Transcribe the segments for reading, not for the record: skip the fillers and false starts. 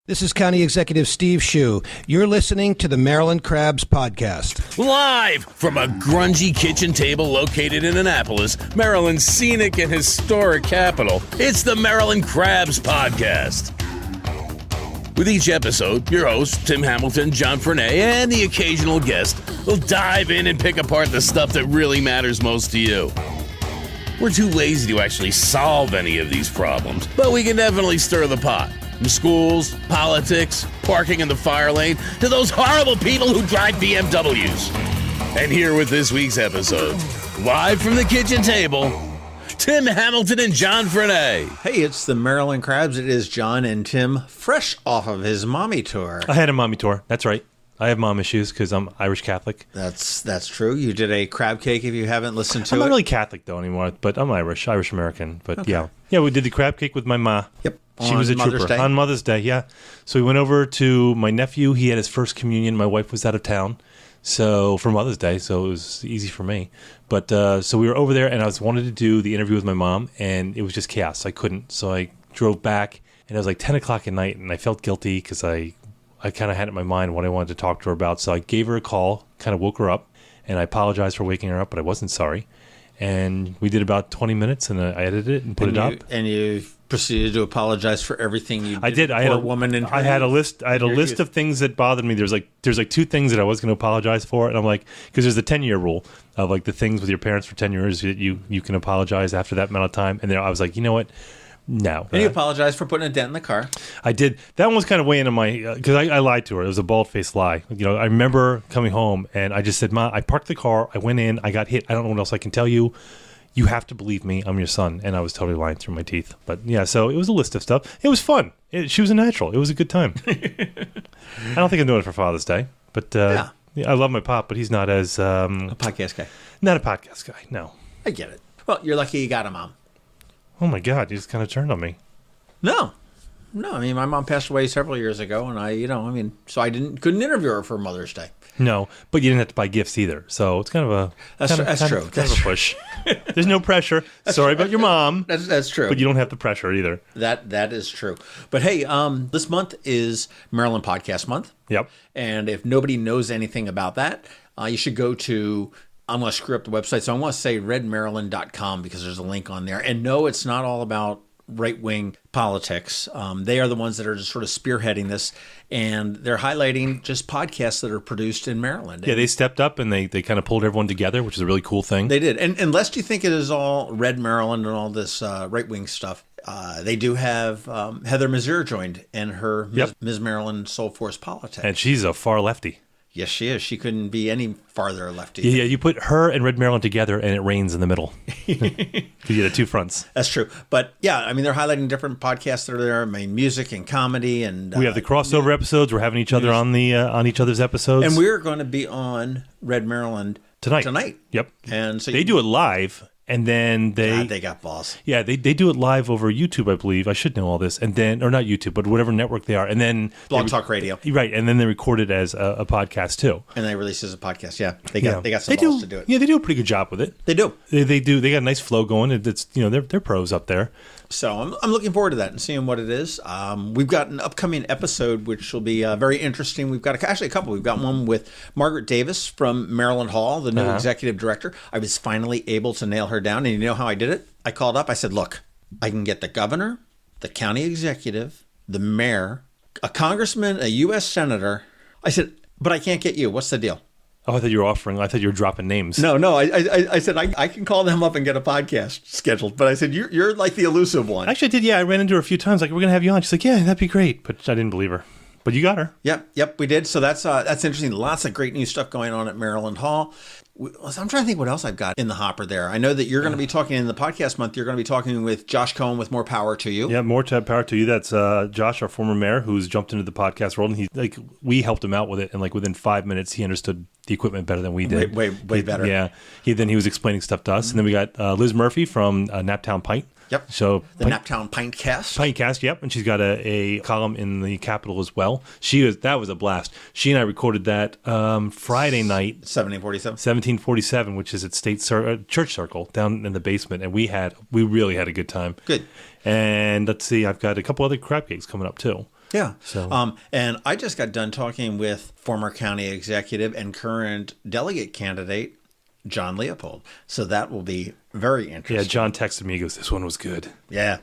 This is County Executive Steve Shhhh. You're listening to the Maryland Crabs Podcast. Live from a grungy kitchen table located in Annapolis, Maryland's scenic and historic capital, it's the Maryland Crabs Podcast. With each episode, your hosts, Tim Hamilton, John Frenay, and the occasional guest will dive in and pick apart the stuff that really matters most to you. We're too lazy to actually solve any of these problems, but we can definitely stir the pot. From schools, politics, parking in the fire lane, to those horrible people who drive BMWs. And here with this week's episode, live from the kitchen table, Tim Hamilton and John Frenay. Hey, it's the Maryland Crabs. It is John and Tim, fresh off of his mommy tour. I had a mommy tour. That's right. I have mom issues because I'm Irish Catholic. That's true. You did a crab cake if you haven't listened to it. I'm not really Catholic, though, anymore, but I'm Irish American. But okay. Yeah, we did the crab cake with my ma. Yep. She was a Mother's trooper. Day? On Mother's Day, yeah. So we went over to my nephew. He had his first communion. My wife was out of town for Mother's Day, so it was easy for me. But so we were over there, and I wanted to do the interview with my mom, and it was just chaos. I couldn't. So I drove back, and it was like 10 o'clock at night, and I felt guilty because I kind of had it in my mind what I wanted to talk to her about. So I gave her a call, kind of woke her up, and I apologized for waking her up, but I wasn't sorry. And we did about 20 minutes, and I edited it and put it up. And you proceeded to apologize for everything you did. I did. I had a list. I had a list of things that bothered me. There's like two things that I was going to apologize for, and I'm like, because there's the 10-year rule of like the things with your parents for 10 years you can apologize after that amount of time. And then I was like, you know what? No. And you apologized for putting a dent in the car. I did. That one was kind of way into my, because I lied to her. It was a bald-faced lie. You know, I remember coming home and I just said, Ma, I parked the car. I went in. I got hit. I don't know what else I can tell you. You have to believe me. I'm your son. And I was totally lying through my teeth. But yeah, so it was a list of stuff. It was fun. She was a natural. It was a good time. I don't think I'm doing it for Father's Day. But yeah, I love my pop, but he's not as... a podcast guy. Not a podcast guy, no. I get it. Well, you're lucky you got a mom. Oh my God, you just kind of turned on me. No, I mean, my mom passed away several years ago, and so I couldn't interview her for Mother's Day. No, but you didn't have to buy gifts either, so it's kind of a that's true. Kind of a push. There's no pressure. Sorry about your mom. That's true. But you don't have the pressure either. That is true. But hey, this month is Maryland Podcast Month. Yep. And if nobody knows anything about that, you should go to. I'm going to screw up the website, so I want to say redmaryland.com because there's a link on there. And no, it's not all about right-wing politics. They are the ones that are just sort of spearheading this, and they're highlighting just podcasts that are produced in Maryland. Yeah, they stepped up and they kind of pulled everyone together, which is a really cool thing. They did. And lest you think it is all Red Maryland and all this right-wing stuff, they do have Heather Mazur joined and her Ms. Maryland Soul Force Politics. And she's a far lefty. Yes, she is. She couldn't be any farther lefty. Yeah, you put her and Red Maryland together, and it rains in the middle. You get the two fronts. That's true. But yeah, I mean, they're highlighting different podcasts that are there. I mean, music and comedy, and we have the crossover episodes. We're having each other on each other's episodes, and we're going to be on Red Maryland tonight. Yep. And so they do it live. And then they got balls. Yeah, they do it live over YouTube, I believe. I should know all this. And then, or not YouTube, but whatever network they are. And then Blog Talk Radio. Right. And then they record it as a podcast too. And they release it as a podcast. Yeah. They got some balls to do it. Yeah, they do a pretty good job with it. They do. They do. They got a nice flow going. It's they're pros up there. So I'm looking forward to that and seeing what it is. We've got an upcoming episode which will be very interesting. We've got actually a couple. We've got one with Margaret Davis from Maryland Hall, the new executive director. I was finally able to nail her down, and you know how I did it? I called up. I said, "Look, I can get the governor, the county executive, the mayor, a congressman, a U.S. senator." I said, "But I can't get you. What's the deal?" Oh, I thought you were dropping names. No. I said I can call them up and get a podcast scheduled. But I said you're like the elusive one. Actually, I did. Yeah, I ran into her a few times. Like, we're gonna have you on. She's like, yeah, that'd be great. But I didn't believe her. But you got her. Yep, we did. So that's interesting. Lots of great new stuff going on at Maryland Hall. I'm trying to think what else I've got in the hopper there. I know that you're going to be talking in the podcast month. You're going to be talking with Josh Cohen with More Power to You. Yeah, more power to you. That's Josh, our former mayor, who's jumped into the podcast world. And we helped him out with it. And within 5 minutes, he understood the equipment better than we did. Way better. Yeah. He was explaining stuff to us. Mm-hmm. And then we got Liz Murphy from Naptown Pint. Yep. So the Naptown Pintcast. Pintcast, yep. And she's got a column in the Capitol as well. That was a blast. She and I recorded that Friday night. 1747, which is at State Church Circle down in the basement. And we really had a good time. Good. And let's see, I've got a couple other crab cakes coming up too. Yeah. So, and I just got done talking with former county executive and current delegate candidate, John Leopold. So that will be very interesting. yeah, John texted me. He goes, "This one was good." Yeah.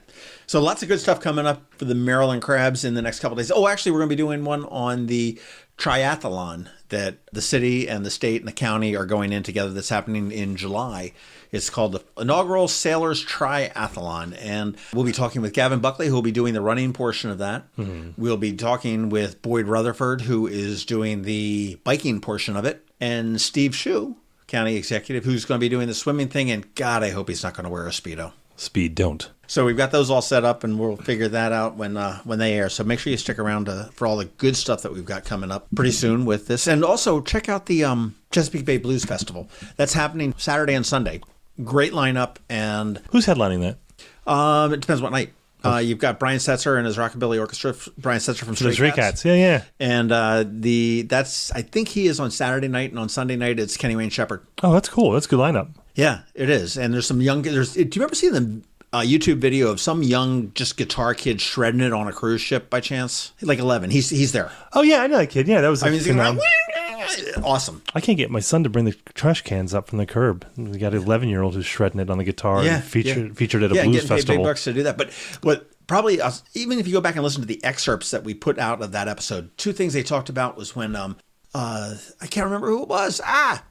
So lots of good stuff coming up for the Maryland Crabs in the next couple of days. Oh, actually, we're going to be doing one on the triathlon that the city and the state and the county are going in together. That's happening in July. It's called the Inaugural Sailors Triathlon. And we'll be talking with Gavin Buckley, who will be doing the running portion of that. Mm-hmm. We'll be talking with Boyd Rutherford, who is doing the biking portion of it. And Steve Shhhh, county executive, who's going to be doing the swimming thing. And God, I hope he's not going to wear a Speedo. Speed don't. So we've got those all set up, and we'll figure that out when they air. So make sure you stick around for all the good stuff that we've got coming up pretty soon with this. And also check out the Chesapeake Bay Blues Festival. That's happening Saturday and Sunday. Great lineup. And who's headlining that? It depends what night. You've got Brian Setzer and his Rockabilly Orchestra. Brian Setzer from Stray Cats. Yeah. And I think he is on Saturday night, and on Sunday night it's Kenny Wayne Shepherd. Oh, that's cool. That's a good lineup. Yeah, it is. And there's some young. Do you remember seeing the YouTube video of some young just guitar kid shredding it on a cruise ship by chance? Like 11. He's there. Oh yeah, I know that kid. Yeah, that was. Awesome. I can't get my son to bring the trash cans up from the curb. We got an 11-year-old who's shredding it on the guitar. Yeah, and featured at a blues getting festival. Paid big bucks to do that. But what probably even if you go back and listen to the excerpts that we put out of that episode, two things they talked about was when I can't remember who it was.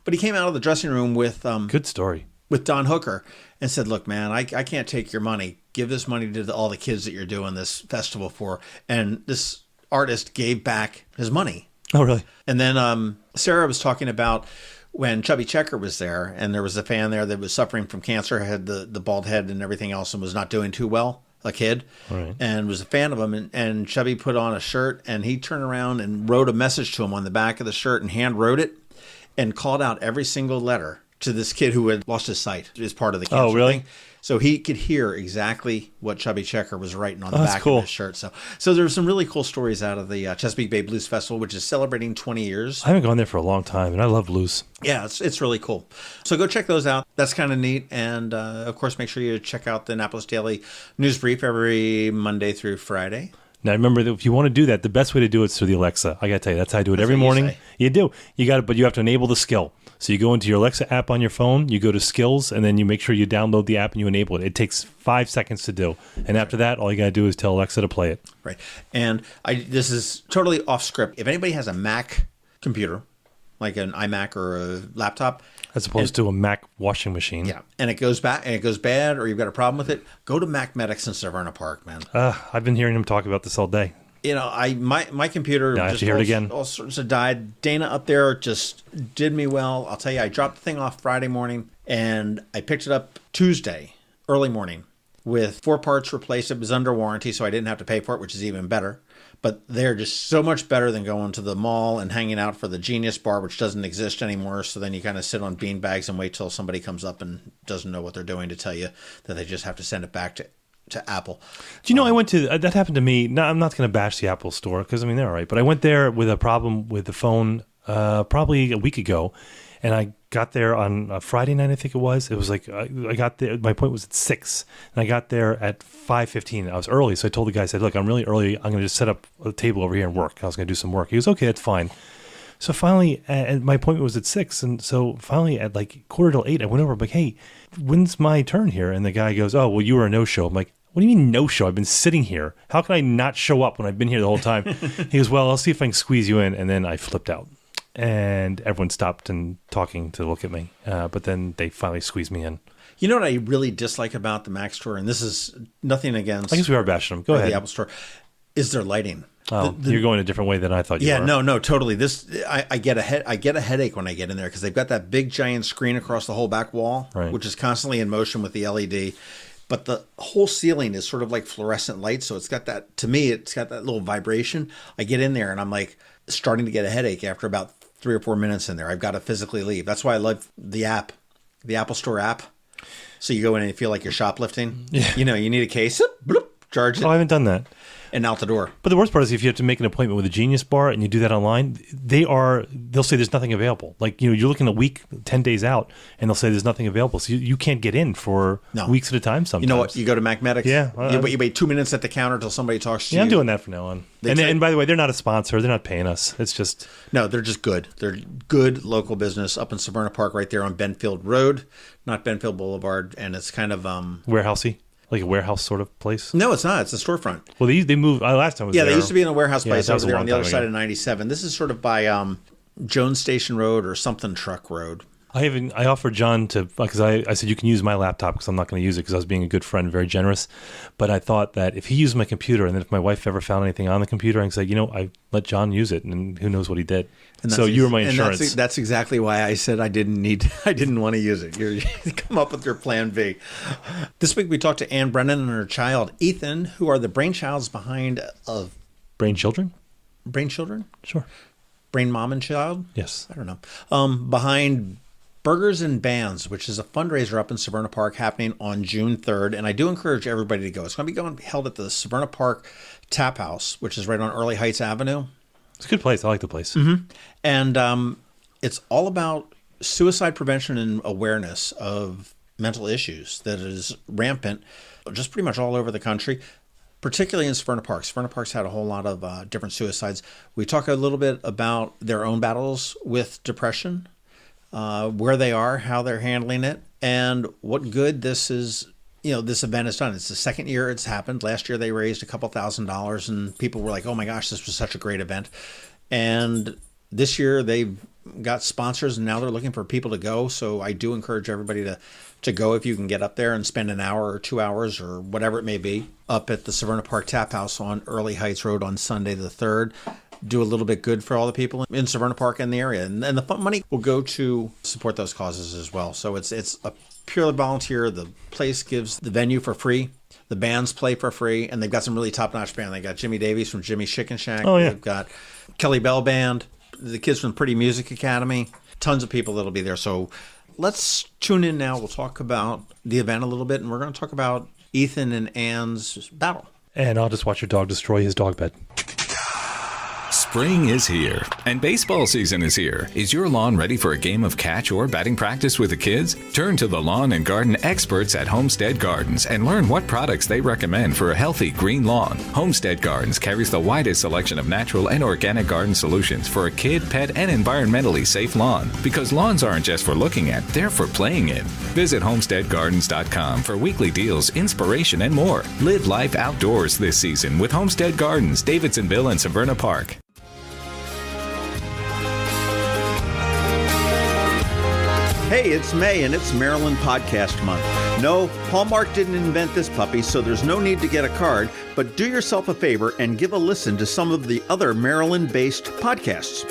But he came out of the dressing room with good story with Don Hooker and said, "Look, man, I can't take your money. Give this money to all the kids that you're doing this festival for." And this artist gave back his money. Oh, really? And then Sarah was talking about when Chubby Checker was there, and there was a fan there that was suffering from cancer, had the bald head and everything else, and was not doing too well, a kid, right. And was a fan of him. And Chubby put on a shirt, and he turned around and wrote a message to him on the back of the shirt and hand wrote it and called out every single letter to this kid who had lost his sight as part of the cancer thing. So he could hear exactly what Chubby Checker was writing on the back of his shirt. So there's some really cool stories out of the Chesapeake Bay Blues Festival, which is celebrating 20 years. I haven't gone there for a long time, and I love blues. Yeah, it's really cool. So go check those out. That's kind of neat. And, of course, make sure you check out the Annapolis Daily News Brief every Monday through Friday. Now, remember that if you want to do that, the best way to do it is through the Alexa. I got to tell you, that's how I do it every morning. You do. You got it, but you have to enable the skill. So you go into your Alexa app on your phone, you go to skills, and then you make sure you download the app and you enable it. It takes 5 seconds to do. And after that, all you got to do is tell Alexa to play it. Right. And this is totally off script. If anybody has a Mac computer, like an iMac or a laptop, as opposed to a Mac washing machine. Yeah. And it goes bad, or you've got a problem with it, go to Mac Medics in Severna Park, man. I've been hearing him talk about this all day. You know, my computer just hear it again. All sorts of died. Dana up there just did me well. I'll tell you, I dropped the thing off Friday morning, and I picked it up Tuesday, early morning, with 4 parts replaced. It was under warranty, so I didn't have to pay for it, which is even better. But they're just so much better than going to the mall and hanging out for the Genius Bar, which doesn't exist anymore. So then you kind of sit on bean bags and wait till somebody comes up and doesn't know what they're doing to tell you that they just have to send it back to Apple. Do you know, I went to, that happened to me. No, I'm not going to bash the Apple store because, I mean, they're all right. But I went there with a problem with the phone probably a week ago. And I got there on a Friday night, I think it was. It was like, I got there, my appointment was at 6. And I got there at 5:15. I was early. So I told the guy, I said, look, I'm really early. I'm going to just set up a table over here and work. I was going to do some work. He goes, okay, that's fine. So finally, and my appointment was at 6. And so finally at like 7:45, I went over, I'm like, hey, when's my turn here? And the guy goes, oh, well, you were a no-show. I'm like, what do you mean no-show? I've been sitting here. How can I not show up when I've been here the whole time? He goes, well, I'll see if I can squeeze you in. And then I flipped out. And everyone stopped and talking to look at me. But then they finally squeezed me in. You know what I really dislike about the Mac store, and this is nothing against... I guess we are bashing them. Go ahead. The Apple store, is their lighting. Oh, you're going a different way than I thought you were. Yeah, no, totally. I get a headache when I get in there because they've got that big giant screen across the whole back wall, right, which is constantly in motion with the LED. But the whole ceiling is sort of like fluorescent light, so it's got that. To me, it's got that little vibration. I get in there and I'm like starting to get a headache after about 3 or 4 minutes in there. I've got to physically leave. That's why I love the app, the Apple Store app. So you go in and you feel like you're shoplifting. Yeah. You know, you need a case. Bloop, charge it, Oh, I haven't done that. and out the door. But the worst part is if you have to make an appointment with a Genius Bar and you do that online, they'll say there's nothing available. Like, you're looking a week, 10 days out, and they'll say there's nothing available. So you can't get in for weeks at a time sometimes. You know what? You go to Macmedics. Yeah. You wait 2 minutes at the counter till somebody talks to you. Yeah, I'm doing that from now on. And by the way, they're not a sponsor. They're not paying us. It's just... No, they're just good. They're good local business up in Severna Park right there on Benfield Road, not Benfield Boulevard. And it's kind of... warehousey? Like a warehouse sort of place? No, it's not. It's a storefront. Well, they moved... last time I was there. They used to be in a warehouse place over there on the other side ago. of 97. This is sort of by Jones Station Road or something Truck Road. I offered John to, because I said you can use my laptop because I'm not going to use it because I was being a good friend, very generous. But I thought that if he used my computer and then if my wife ever found anything on the computer, I could say, I let John use it, and who knows what he did. So you were my insurance. And that's exactly why I said I didn't want to use it. You come up with your plan B. This week we talked to Ann Brennan and her child Ethan, who are the brainchilds behind Brain children? Brainchildren? Sure. Brain mom and child? Yes. I don't know. Behind Burgers and Bands, which is a fundraiser up in Severna Park happening on June 3rd. And I do encourage everybody to go. It's going to be held at the Severna Park Taphouse, which is right on Early Heights Avenue. It's a good place. I like the place. Mm-hmm. And it's all about suicide prevention and awareness of mental issues that is rampant just pretty much all over the country, particularly in Severna Park. Severna Park's had a whole lot of different suicides. We talk a little bit about their own battles with depression, where they are, how they're handling it, and what good this is. This event has done. It's the second year it's happened. Last year they raised a couple $1,000s, and people were like, "Oh my gosh, this was such a great event." And this year they've got sponsors, and now they're looking for people to go. So I do encourage everybody to go if you can get up there and spend an hour or 2 hours or whatever it may be up at the Severna Park Taphouse on Early Heights Road on Sunday the 3rd. Do a little bit good for all the people in Severna Park and the area. And the money will go to support those causes as well. So it's a purely volunteer. The place gives the venue for free. The bands play for free. And they've got some really top-notch band. They got Jimi Davies from Jimmy's Chicken Shack. Oh, yeah. They've got Kelly Bell Band, the kids from Priddy Music Academy. Tons of people that'll be there. So let's tune in now. We'll talk about the event a little bit. And we're going to talk about Ethan and Ann's battle. And I'll just watch your dog destroy his dog bed. Spring is here, and baseball season is here. Is your lawn ready for a game of catch or batting practice with the kids? Turn to the lawn and garden experts at Homestead Gardens and learn what products they recommend for a healthy green lawn. Homestead Gardens carries the widest selection of natural and organic garden solutions for a kid, pet, and environmentally safe lawn. Because lawns aren't just for looking at, they're for playing in. Visit homesteadgardens.com for weekly deals, inspiration, and more. Live life outdoors this season with Homestead Gardens, Davidsonville, and Severna Park. Hey, it's May, and it's Maryland Podcast Month. No, Hallmark didn't invent this puppy, so there's no need to get a card, but do yourself a favor and give a listen to some of the other Maryland-based podcasts.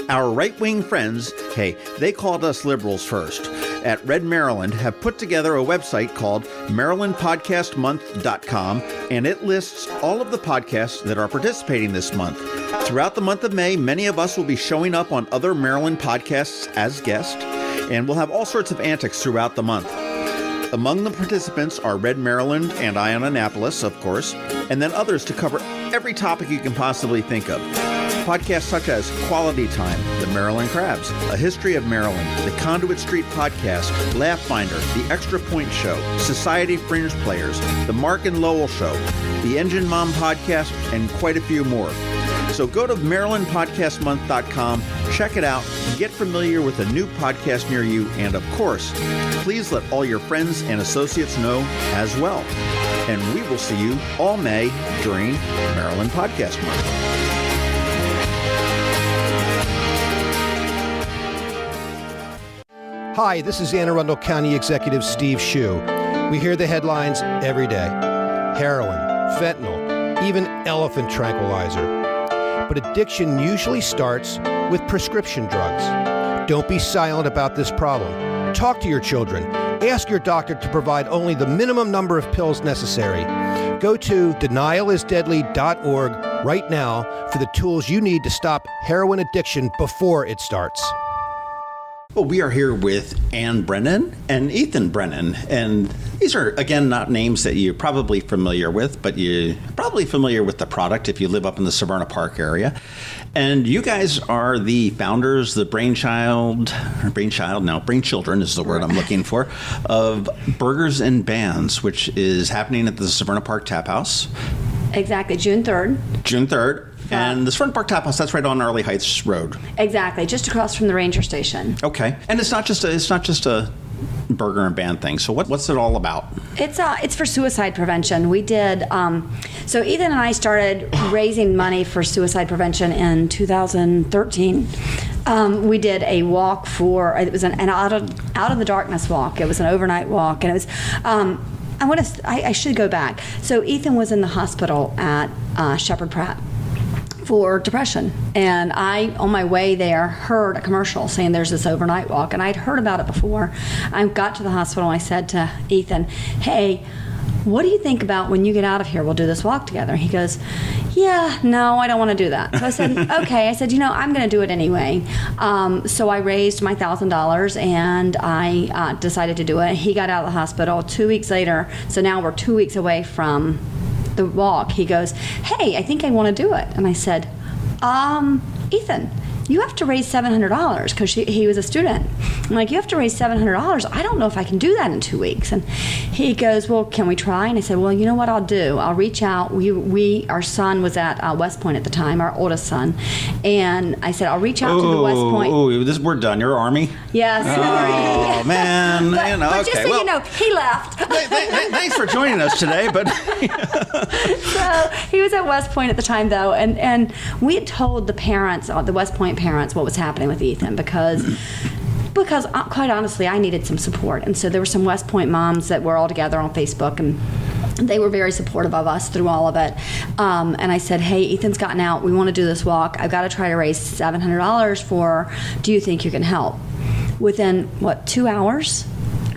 Our right-wing friends, they called us liberals first, at Red Maryland have put together a website called MarylandPodcastMonth.com, and it lists all of the podcasts that are participating this month. Throughout the month of May, many of us will be showing up on other Maryland podcasts as guests, and we'll have all sorts of antics throughout the month. Among the participants are Red Maryland and Ion Annapolis, of course, and then others to cover every topic you can possibly think of. Podcasts such as Quality Time, The Maryland Crabs, A History of Maryland, The Conduit Street Podcast, Laugh Finder, The Extra Point Show, Society Fringe Players, The Mark and Lowell Show, The Engine Mom Podcast, and quite a few more. So go to MarylandPodcastMonth.com, check it out, get familiar with a new podcast near you, and of course, please let all your friends and associates know as well. And we will see you all May during Maryland Podcast Month. Hi, this is Anne Arundel County Executive Steve Shhhh. We hear the headlines every day. Heroin, fentanyl, even elephant tranquilizer. But addiction usually starts with prescription drugs. Don't be silent about this problem. Talk to your children. Ask your doctor to provide only the minimum number of pills necessary. Go to denialisdeadly.org right now for the tools you need to stop heroin addiction before it starts. Well, we are here with Ann Brennan and Ethan Brennan, and these are, again, not names that you're probably familiar with, but you're probably familiar with the product if you live up in the Severna Park area. And you guys are the founders, the brainchildren is the word I'm looking for, of Burgers and Bands, which is happening at the Severna Park Taphouse. Exactly, June 3rd. June 3rd. And the Severna Park Taphouse, that's right on Arley Heights Road. Exactly, just across from the ranger station. Okay. And it's not just a burger and band thing. So what's it all about? It's for suicide prevention. We did so Ethan and I started raising money for suicide prevention in 2013. We did a walk it was an out of the darkness walk. It was an overnight walk, and it was I should go back. So Ethan was in the hospital at Shepherd Pratt for depression, and I, on my way there, heard a commercial saying there's this overnight walk, and I'd heard about it before. I got to the hospital and I said to Ethan, hey, what do you think about when you get out of here, we'll do this walk together? He goes, yeah, no, I don't want to do that. So I said, okay. I said, I'm going to do it anyway. So I raised my $1,000 and I decided to do it. He got out of the hospital 2 weeks later, so now we're 2 weeks away from the walk. He goes, hey, I think I want to do it. And I said, Ethan, you have to raise $700, because he was a student. I'm like, you have to raise $700. I don't know if I can do that in 2 weeks. And he goes, well, can we try? And I said, well, you know what I'll do? I'll reach out. Our son was at West Point at the time, our oldest son. And I said, I'll reach out to the West Point. We're done. You're Army? Yes. Oh, man. But just so you know, he left. Thanks for joining us today. But So he was at West Point at the time, though. And we had told the parents, the West Point parents, what was happening with Ethan, because quite honestly, I needed some support. And so there were some West Point moms that were all together on Facebook, and they were very supportive of us through all of it. And I said, hey, Ethan's gotten out. We want to do this walk. I've got to try to raise $700 do you think you can help? Within, 2 hours?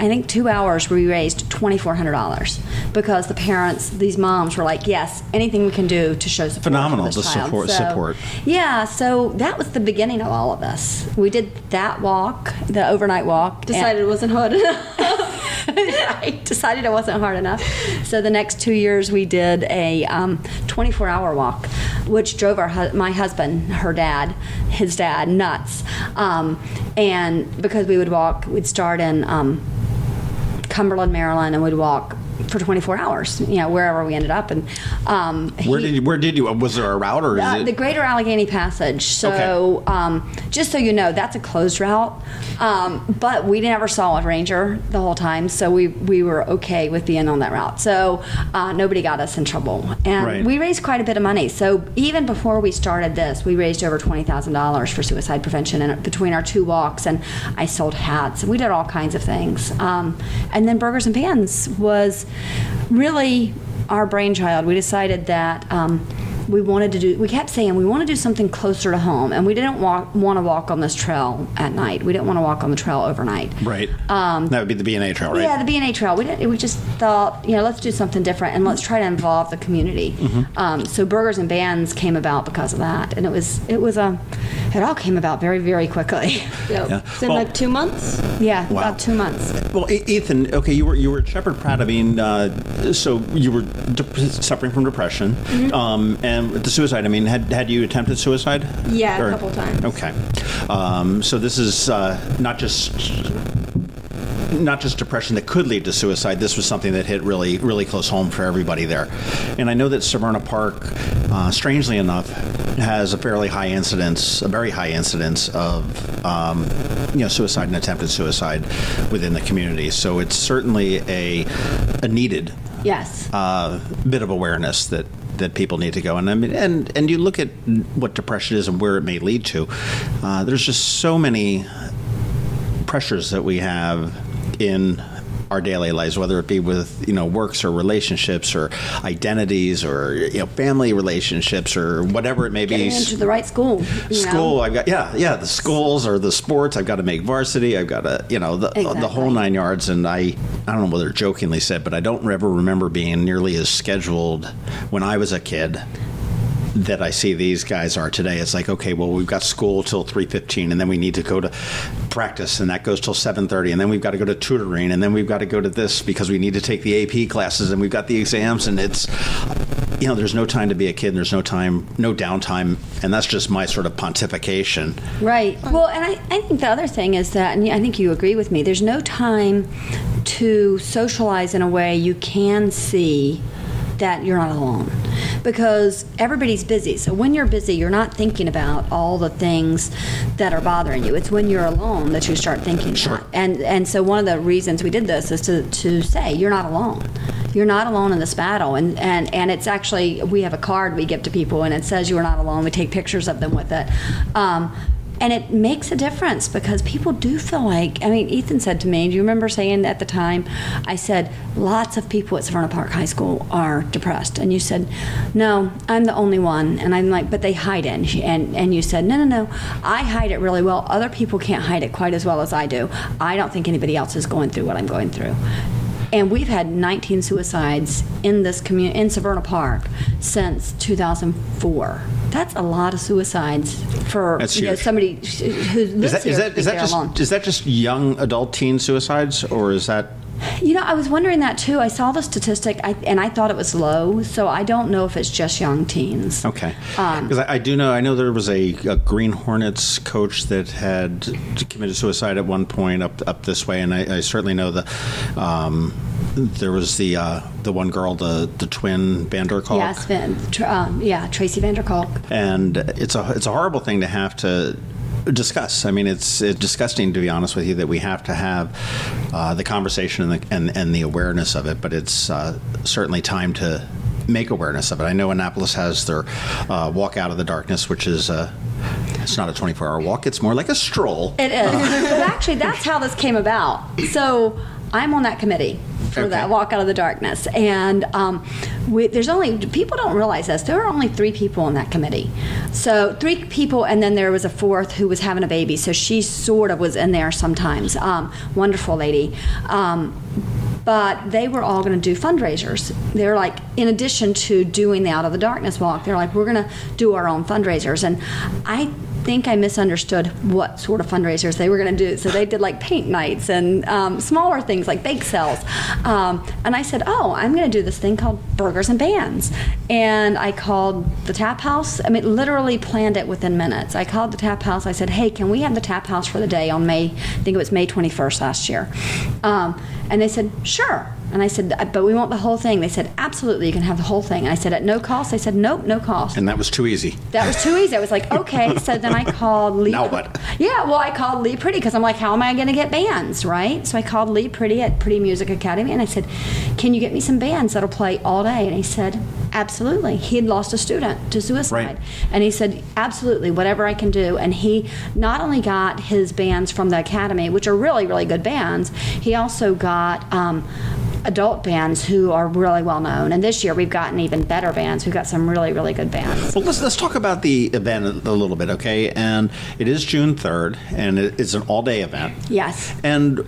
I think 2 hours we raised $2,400, because the parents, these moms, were like, yes, anything we can do to show support. Phenomenal, for this the child. support. Yeah, so that was the beginning of all of this. We did that walk, the overnight walk. Decided it wasn't hard enough. I decided it wasn't hard enough. So the next 2 years we did a 24-hour walk, which drove my husband, his dad, nuts. And because we would walk, we'd start in Cumberland, Maryland, and we'd walk for 24 hours, wherever we ended up. And where did you? Was there a route, or is it the Greater Allegheny Passage? So, just so you know, that's a closed route. But we never saw a ranger the whole time, so we were okay with being on that route. So nobody got us in trouble, and we raised quite a bit of money. So even before we started this, we raised over $20,000 for suicide prevention, and between our two walks, and I sold hats. We did all kinds of things, and then Burgers and Bands was really our brainchild. We decided that we kept saying we want to do something closer to home, and we didn't want to walk on this trail at night. We didn't want to walk on the trail overnight. Right. That would be the B&A trail, right? Yeah, the B&A trail. We just thought, let's do something different, and let's try to involve the community. Mm-hmm. So Burgers and Bands came about because of that, and it all came about very, very quickly. Yeah. So like 2 months? Yeah, about 2 months. Well, Ethan, okay, you were at Shepherd Pratt. I mean, so you were suffering from depression, and with the suicide. I mean, had you attempted suicide? Yeah, a couple times. Okay, so this is not just depression that could lead to suicide. This was something that hit really, really close home for everybody there. And I know that Severna Park, strangely enough, has a very high incidence of suicide and attempted suicide within the community. So it's certainly a needed bit of awareness that people need to go. And I mean, and you look at what depression is and where it may lead to. There's just so many pressures that we have in our daily lives, whether it be with works or relationships or identities or family relationships or whatever it may be. Getting into the right school. School, I've got the schools or the sports. I've got to make varsity. I've got to the whole 9 yards. And I don't know whether jokingly said, but I don't ever remember being nearly as scheduled when I was a kid that I see these guys are today. It's like, okay, well, we've got school till 3:15, and then we need to go to practice, and that goes till 7:30, and then we've got to go to tutoring, and then we've got to go to this because we need to take the AP classes, and we've got the exams, and it's, there's no time to be a kid, and there's no downtime, and that's just my sort of pontification. Right. Well, and I think the other thing is that, and I think you agree with me, there's no time to socialize in a way you can see that you're not alone, because everybody's busy. So when you're busy, you're not thinking about all the things that are bothering you. It's when you're alone that you start thinking that. And so one of the reasons we did this is to say you're not alone. You're not alone in this battle. And it's actually, we have a card we give to people, and it says you're not alone. We take pictures of them with it. And it makes a difference, because people do feel like, Ethan said to me, do you remember saying at the time, I said, lots of people at Severna Park High School are depressed. And you said, no, I'm the only one. And I'm like, but they hide it. And you said, no, I hide it really well. Other people can't hide it quite as well as I do. I don't think anybody else is going through what I'm going through. And we've had 19 suicides in this community, in Severna Park, since 2004. That's a lot of suicides for somebody who lives here. Is that just young adult teen suicides, or is that? I was wondering that too. I saw the statistic, and I thought it was low. So I don't know if it's just young teens. Okay, because I know there was a Green Hornets coach that had committed suicide at one point up this way, and I certainly know there was the one girl, the twin Vander Kolk. Yes, Tracy Vander Kolk. And it's a horrible thing to have to discuss. It's disgusting, to be honest with you, that we have to have the conversation and the awareness of it, but it's certainly time to make awareness of it. I know Annapolis has their Walk Out of the Darkness, which is it's not a 24-hour walk, it's more like a stroll. It is. But actually, that's how this came about. So I'm on that committee for that Walk Out of the Darkness, and there's only, people don't realize this, there are only 3 people in that committee. So 3 people, and then there was a 4th who was having a baby, so she sort of was in there sometimes. Wonderful lady. But they were all going to do fundraisers. They're like, in addition to doing the Out of the Darkness walk, they're like, we're going to do our own fundraisers. And I think I misunderstood what sort of fundraisers they were going to do. So they did like paint nights and smaller things like bake sales. And I said, I'm going to do this thing called Burgers and Bands. And I called the Tap House. Literally planned it within minutes. I called the Tap House. I said, hey, can we have the Tap House for the day on I think it was May 21st last year. And they said, sure. And I said, but we want the whole thing. They said, absolutely, you can have the whole thing. And I said, at no cost? They said, nope, no cost. And that was too easy. That was too easy. I was like, okay. So then I called Lee. Now what? Yeah, well, I called Lee Priddy, because I'm like, how am I going to get bands, right? So I called Lee Priddy at Priddy Music Academy, and I said, can you get me some bands that'll play all day? And he said, absolutely. He had lost a student to suicide. Right. And he said, absolutely, whatever I can do. And he not only got his bands from the Academy, which are really, really good bands, he also got adult bands who are really well known. And this year we've gotten even better bands. We've got some really, really good bands. Well, let's talk about the event a little bit, okay? And it is June 3rd, and it's an all-day event. Yes. And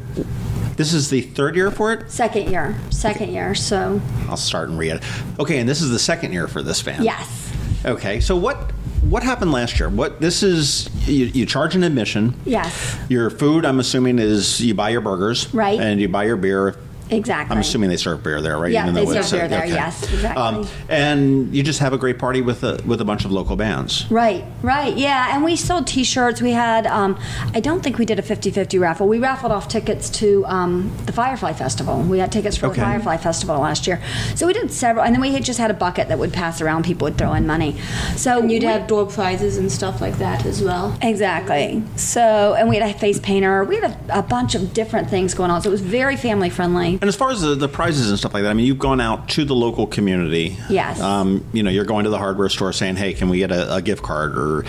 this is the 3rd year for it? Second year, so. I'll start and read it. Okay, and this is the 2nd year for this band? Yes. Okay, so what happened last year? This is, you charge an admission. Yes. Your food, I'm assuming, is you buy your burgers. Right. And you buy your beer. Exactly. I'm assuming they serve beer there, right? Yeah, Even they though serve beer there, yes, exactly. And you just have a great party with a bunch of local bands. Right, yeah. And we sold T-shirts. We had, I don't think we did a 50-50 raffle. We raffled off tickets to the Firefly Festival. We had tickets for the Firefly Festival last year. So we did several, and then we had just had a bucket that would pass around. People would throw in money. So and you'd have door prizes and stuff like that as well. Exactly. So, and we had a face painter. We had a bunch of different things going on. So it was very family friendly. And as far as the prizes and stuff like that, you've gone out to the local community. Yes. You're going to the hardware store saying, hey, can we get a gift card? Or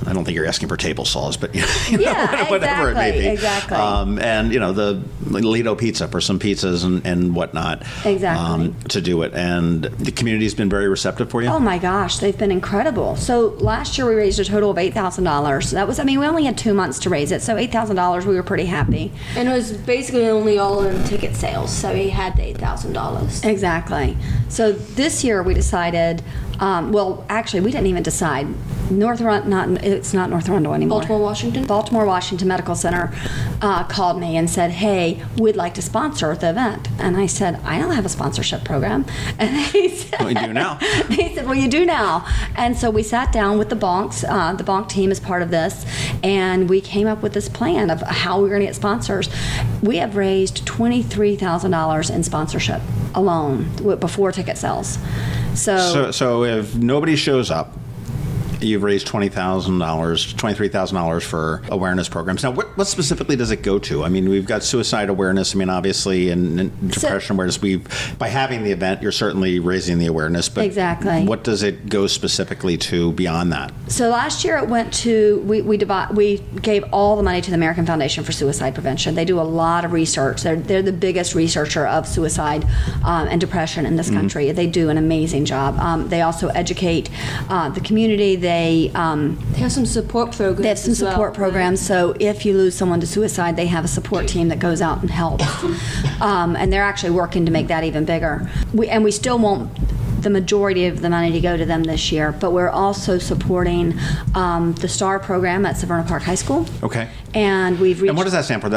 I don't think you're asking for table saws, but whatever it may be. Exactly. And the Lido Pizza for some pizzas and whatnot. Exactly. To do it. And the community's been very receptive for you? Oh my gosh, they've been incredible. So last year we raised a total of $8,000. That was, we only had 2 months to raise it, so $8,000, we were pretty happy. And it was basically only all in ticket sales, so we had the $8,000. Exactly. So this year we decided Well, actually, we didn't even decide. It's not North Arundel anymore. Baltimore, Washington Medical Center called me and said, "Hey, we'd like to sponsor the event." And I said, "I don't have a sponsorship program." And they said, "Well, you do now." They said, "Well, you do now." And so we sat down with the Bonks. The Bonk team is part of this, and we came up with this plan of how we were going to get sponsors. We have raised $23,000 in sponsorship alone before ticket sales. So if nobody shows up, you've raised $23,000 for awareness programs. Now, what specifically does it go to? I mean, we've got suicide awareness. I mean, obviously, and depression awareness. By having the event, you're certainly raising the awareness. But exactly. What does it go specifically to beyond that? So last year it went to we gave all the money to the American Foundation for Suicide Prevention. They do a lot of research. They're the biggest researcher of suicide and depression in this country. They do an amazing job. They also educate the community. They have some support programs. They have some support programs. So if you lose someone to suicide, they have a support team that goes out and helps. And they're actually working to make that even bigger. We still won't the majority of the money to go to them this year, but we're also supporting the STAR program at Severna Park High School. Okay. And we've reached... And what does that stand for? I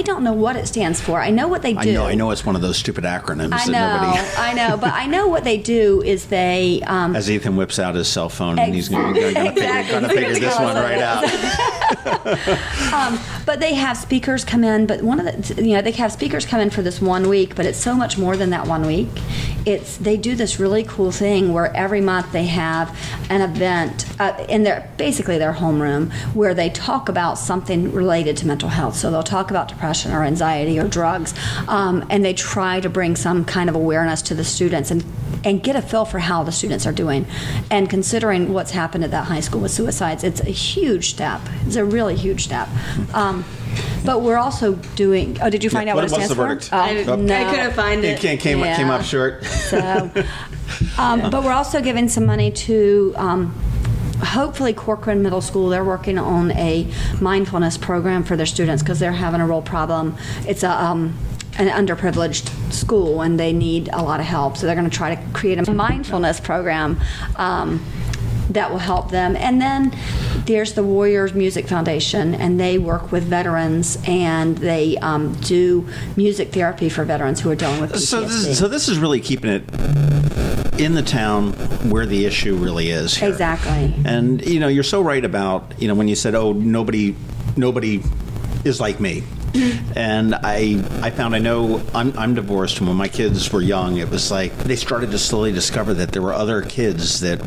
don't know what it stands for. I know what they do. I know it's one of those stupid acronyms I know, but I know what they do is they... As Ethan whips out his cell phone, and he's going to figure this one right out. But they have speakers come in, but they have speakers come in for this 1 week, but it's so much more than that 1 week. They do this really cool thing where every month they have an event in their homeroom where they talk about something related to mental health. So they'll talk about depression or anxiety or drugs, and they try to bring some kind of awareness to the students and get a feel for how the students are doing. And considering what's happened at that high school with suicides, it's a huge step. It's a really huge step. But we're also doing... Oh, did you find out what it stands for? What's the verdict? No. I couldn't find it. It came up short. So, but we're also giving some money to... hopefully Corcoran Middle School. They're working on a mindfulness program for their students because they're having a real problem. It's an underprivileged school and they need a lot of help. So they're going to try to create a mindfulness program that will help them. And then there's the Warriors Music Foundation, and they work with veterans, and they do music therapy for veterans who are dealing with PTSD. So this is really keeping it in the town where the issue really is here. Exactly. And, you're so right about, when you said, nobody is like me. And I found, I'm divorced, and when my kids were young, it was like they started to slowly discover that there were other kids that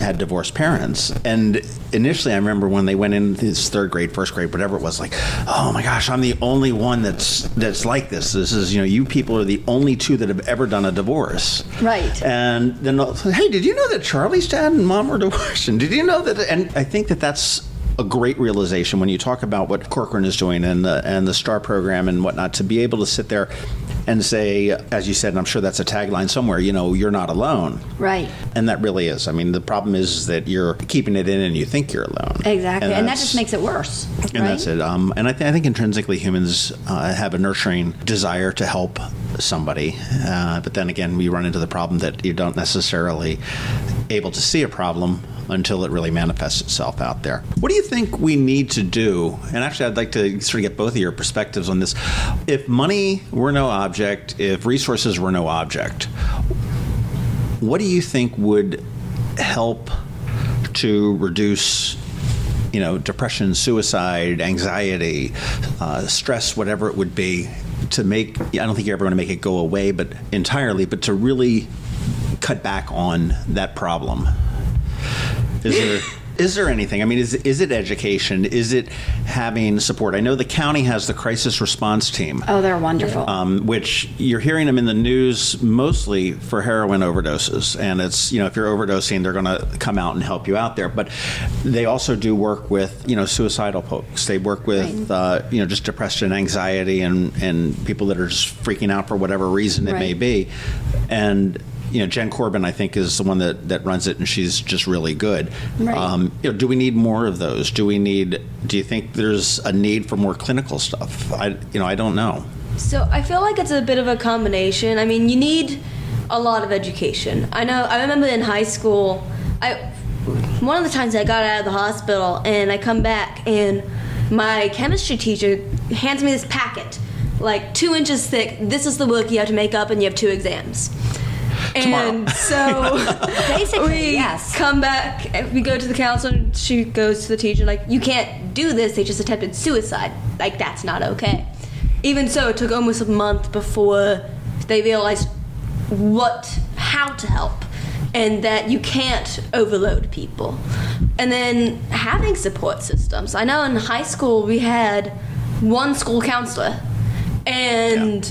had divorced parents. And initially, I remember when they went in this third grade, first grade, whatever it was, like, oh my gosh, I'm the only one that's like this. This is, you people are the only two that have ever done a divorce. Right. And then, hey, did you know that Charlie's dad and mom were divorced? And did you know that? And I think that's a great realization when you talk about what Corcoran is doing and the STAR program and whatnot, to be able to sit there and say, as you said, and I'm sure that's a tagline somewhere, you're not alone. Right. And that really is. I mean, the problem is that you're keeping it in and you think you're alone. Exactly. And that just makes it worse. And right? that's it. And I think intrinsically humans have a nurturing desire to help somebody. But then again, we run into the problem that you don't necessarily able to see a problem until it really manifests itself out there. What do you think we need to do? And actually, I'd like to sort of get both of your perspectives on this. If money were no object, if resources were no object, what do you think would help to reduce, depression, suicide, anxiety, stress, whatever it would be, to make, I don't think you're ever going to make it go away, but entirely, but to really cut back on that problem? Is there anything? I mean, is it education? Is it having support? I know the county has the crisis response team. Oh, they're wonderful. Which you're hearing them in the news mostly for heroin overdoses. And it's, if you're overdosing, they're going to come out and help you out there. But they also do work with, suicidal folks. They work with, just depression, anxiety, and people that are just freaking out for whatever reason it may be. And Jen Corbin, I think, is the one that runs it, and she's just really good. Right. Do we need more of those? Do you think there's a need for more clinical stuff? I don't know. So I feel like it's a bit of a combination. I mean, you need a lot of education. I remember in high school, one of the times I got out of the hospital and I come back and my chemistry teacher hands me this packet, like 2 inches thick. This is the work you have to make up, and you have 2 exams. And so basically, we come back, we go to the counselor, and she goes to the teacher like, you can't do this, they just attempted suicide. Like, that's not okay. Even so, it took almost a month before they realized how to help, and that you can't overload people. And then having support systems. I know in high school we had one school counselor, and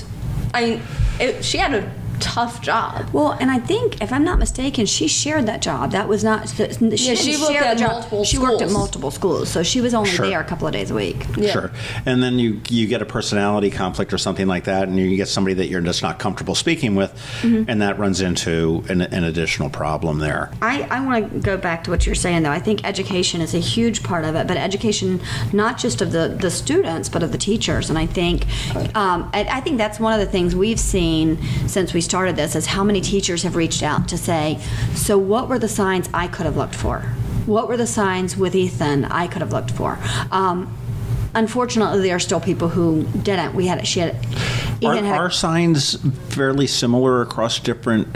she had a tough job. Well, and I think, if I'm not mistaken, she shared that job. That was not. She worked at multiple schools. She worked at multiple schools, so she was only there a couple of days a week. Yeah. Sure. And then you get a personality conflict or something like that, and you get somebody that you're just not comfortable speaking with, and that runs into an additional problem there. I want to go back to what you're saying, though. I think education is a huge part of it, but education not just of the students, but of the teachers. And I think that's one of the things we've seen since we started this, is how many teachers have reached out to say, so what were the signs I could have looked for? What were the signs with Ethan I could have looked for? Unfortunately, there are still people who didn't. Are signs fairly similar across different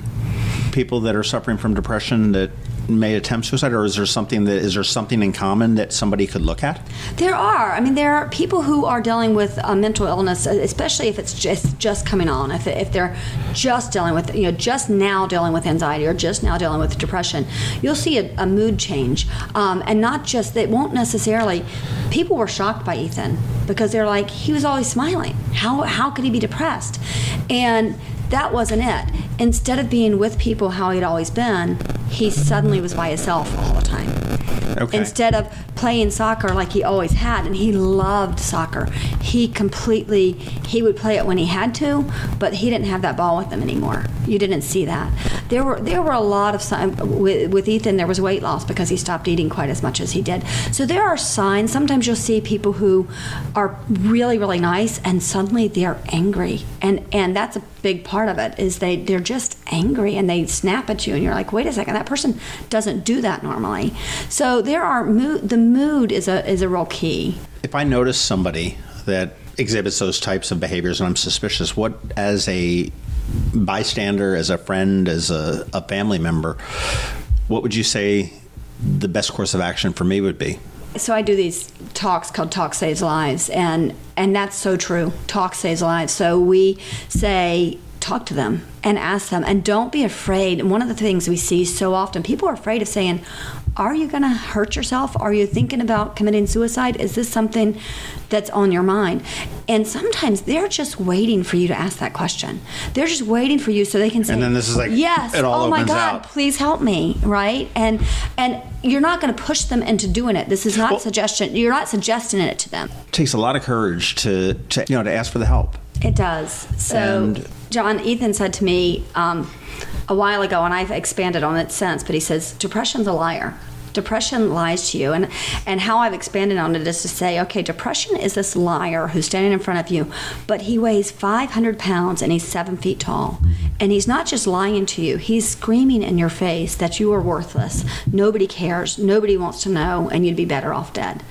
people that are suffering from depression that may attempt suicide, or is there something in common that somebody could look at? There are. I mean, there are people who are dealing with mental illness, especially if it's just coming on. If they're just dealing with, just now dealing with anxiety or just now dealing with depression, you'll see a mood change, and not just. They won't necessarily. People were shocked by Ethan because they're like, he was always smiling. How could he be depressed? And that wasn't it. Instead of being with people how he'd always been, he suddenly was by himself all the time. Okay. Instead of playing soccer like he always had, and he loved soccer, he would play it when he had to, but he didn't have that ball with him anymore. You didn't see that. There were a lot of signs. With Ethan, there was weight loss because he stopped eating quite as much as he did. So there are signs. Sometimes you'll see people who are really, really nice, and suddenly they're angry. And that's a big part of it, is they're just angry, and they snap at you, and you're like, wait a second, that person doesn't do that normally. So there are the mood is a real key. If I notice somebody that exhibits those types of behaviors and I'm suspicious, what, as a bystander, as a friend, as a family member, what would you say the best course of action for me would be? So I do these talks called Talk Saves Lives, and that's so true. Talk saves lives. So we say, talk to them and ask them, and don't be afraid. And one of the things we see so often, people are afraid of saying, are you going to hurt yourself? Are you thinking about committing suicide? Is this something that's on your mind? And sometimes they're just waiting for you to ask that question. They're just waiting for you so they can say, and then this is like, yes, it all oh my opens God, out. Please help me, right? And you're not going to push them into doing it. This is not suggestion. You're not suggesting it to them. It takes a lot of courage to ask for the help. It does. So, John, Ethan said to me a while ago, and I've expanded on it since, but he says, depression's a liar. Depression lies to you. And how I've expanded on it is to say, okay, depression is this liar who's standing in front of you, but he weighs 500 pounds and he's 7 feet tall. And he's not just lying to you, he's screaming in your face that you are worthless. Nobody cares, nobody wants to know, and you'd be better off dead.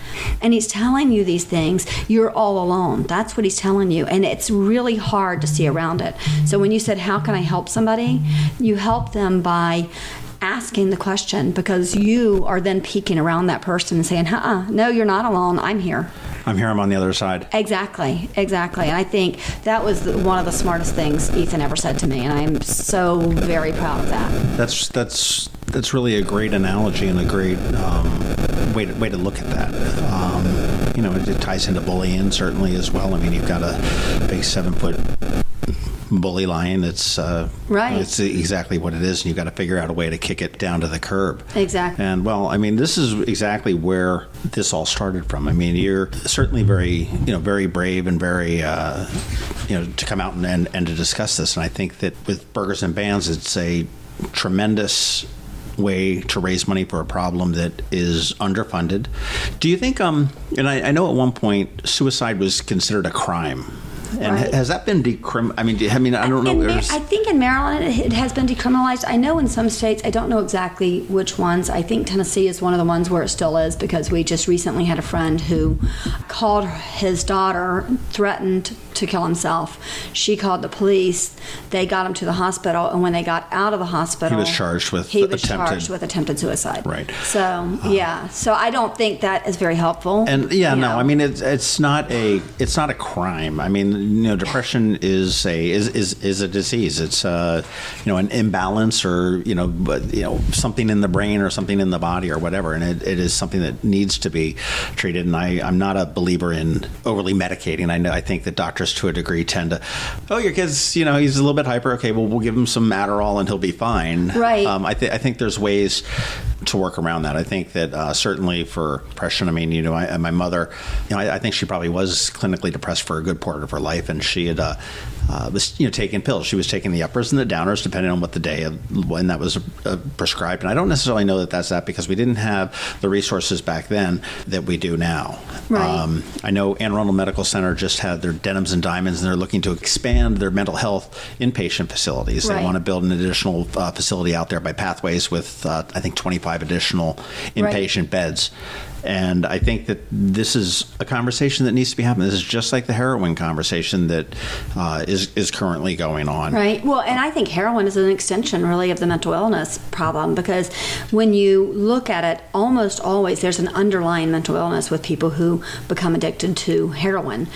And he's telling you these things, you're all alone. That's what he's telling you. And it's really hard to see around it. So when you said, how can I help somebody? You help them by asking the question, because you are then peeking around that person and saying, no, you're not alone. I'm here. I'm on the other side. Exactly. And I think that was one of the smartest things Ethan ever said to me, and I'm so very proud of that. That's really a great analogy and a great way to look at that. It ties into bullying certainly as well. I mean, you've got a big 7-foot bully lion. It's right. It's exactly what it is, and you've got to figure out a way to kick it down to the curb. Exactly. And this is exactly where this all started from. I mean, you're certainly very brave and very to come out and to discuss this. And I think that with Burgers and Bands, it's a tremendous way to raise money for a problem that is underfunded. Do you think? And I know at one point suicide was considered a crime. And has that been decriminalized? I mean, I don't know. I think in Maryland it has been decriminalized. I know in some states, I don't know exactly which ones. I think Tennessee is one of the ones where it still is, because we just recently had a friend who called his daughter, threatened to kill himself. She called the police. They got him to the hospital, and when they got out of the hospital, he was charged with attempted suicide. Right. So so I don't think that is very helpful. And I mean it's not a crime. I mean, depression is a disease. It's an imbalance or something in the brain or something in the body or whatever, and it is something that needs to be treated. And I'm not a believer in overly medicating. I think that doctors to a degree tend to, your kid's he's a little bit hyper. Okay, well we'll give him some Adderall and he'll be fine. Right. I think there's ways to work around that. I think that certainly for depression, I mean, my mother, I think she probably was clinically depressed for a good part of her life, and she had was taking pills. She was taking the uppers and the downers depending on what the day when that was prescribed. And I don't necessarily know that that's that, because we didn't have the resources back then that we do now. Right. I know Anne Arundel Medical Center just had their Denims and Diamonds, and they're looking to expand their mental health inpatient facilities. They want to build an additional facility out there by Pathways with I think 25 additional inpatient beds. And I think that this is a conversation that needs to be happening. This is just like the heroin conversation that is currently going on. Right. Well, and I think heroin is an extension, really, of the mental illness problem, because when you look at it, almost always there's an underlying mental illness with people who become addicted to heroin.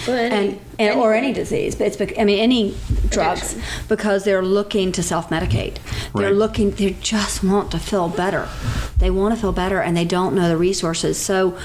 Or any disease, but any drugs, because they're looking to self-medicate. They just want to feel better. They want to feel better, and they don't know the resources. So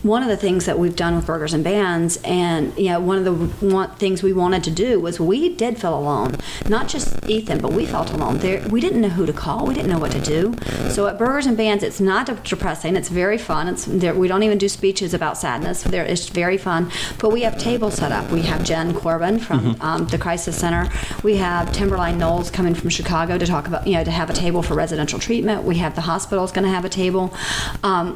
one of the things that we've done with Burgers and Bands, and one of the things we wanted to do was, we did feel alone. Not just Ethan, but we felt alone. We didn't know who to call. We didn't know what to do. So at Burgers and Bands, it's not depressing. It's very fun. We don't even do speeches about sadness. It's very fun. But we have tables set up. We have Jen Corbin from the Crisis Center. We have Timberline Knowles coming from Chicago to talk about, to have a table for residential treatment. We have the hospital's going to have a table.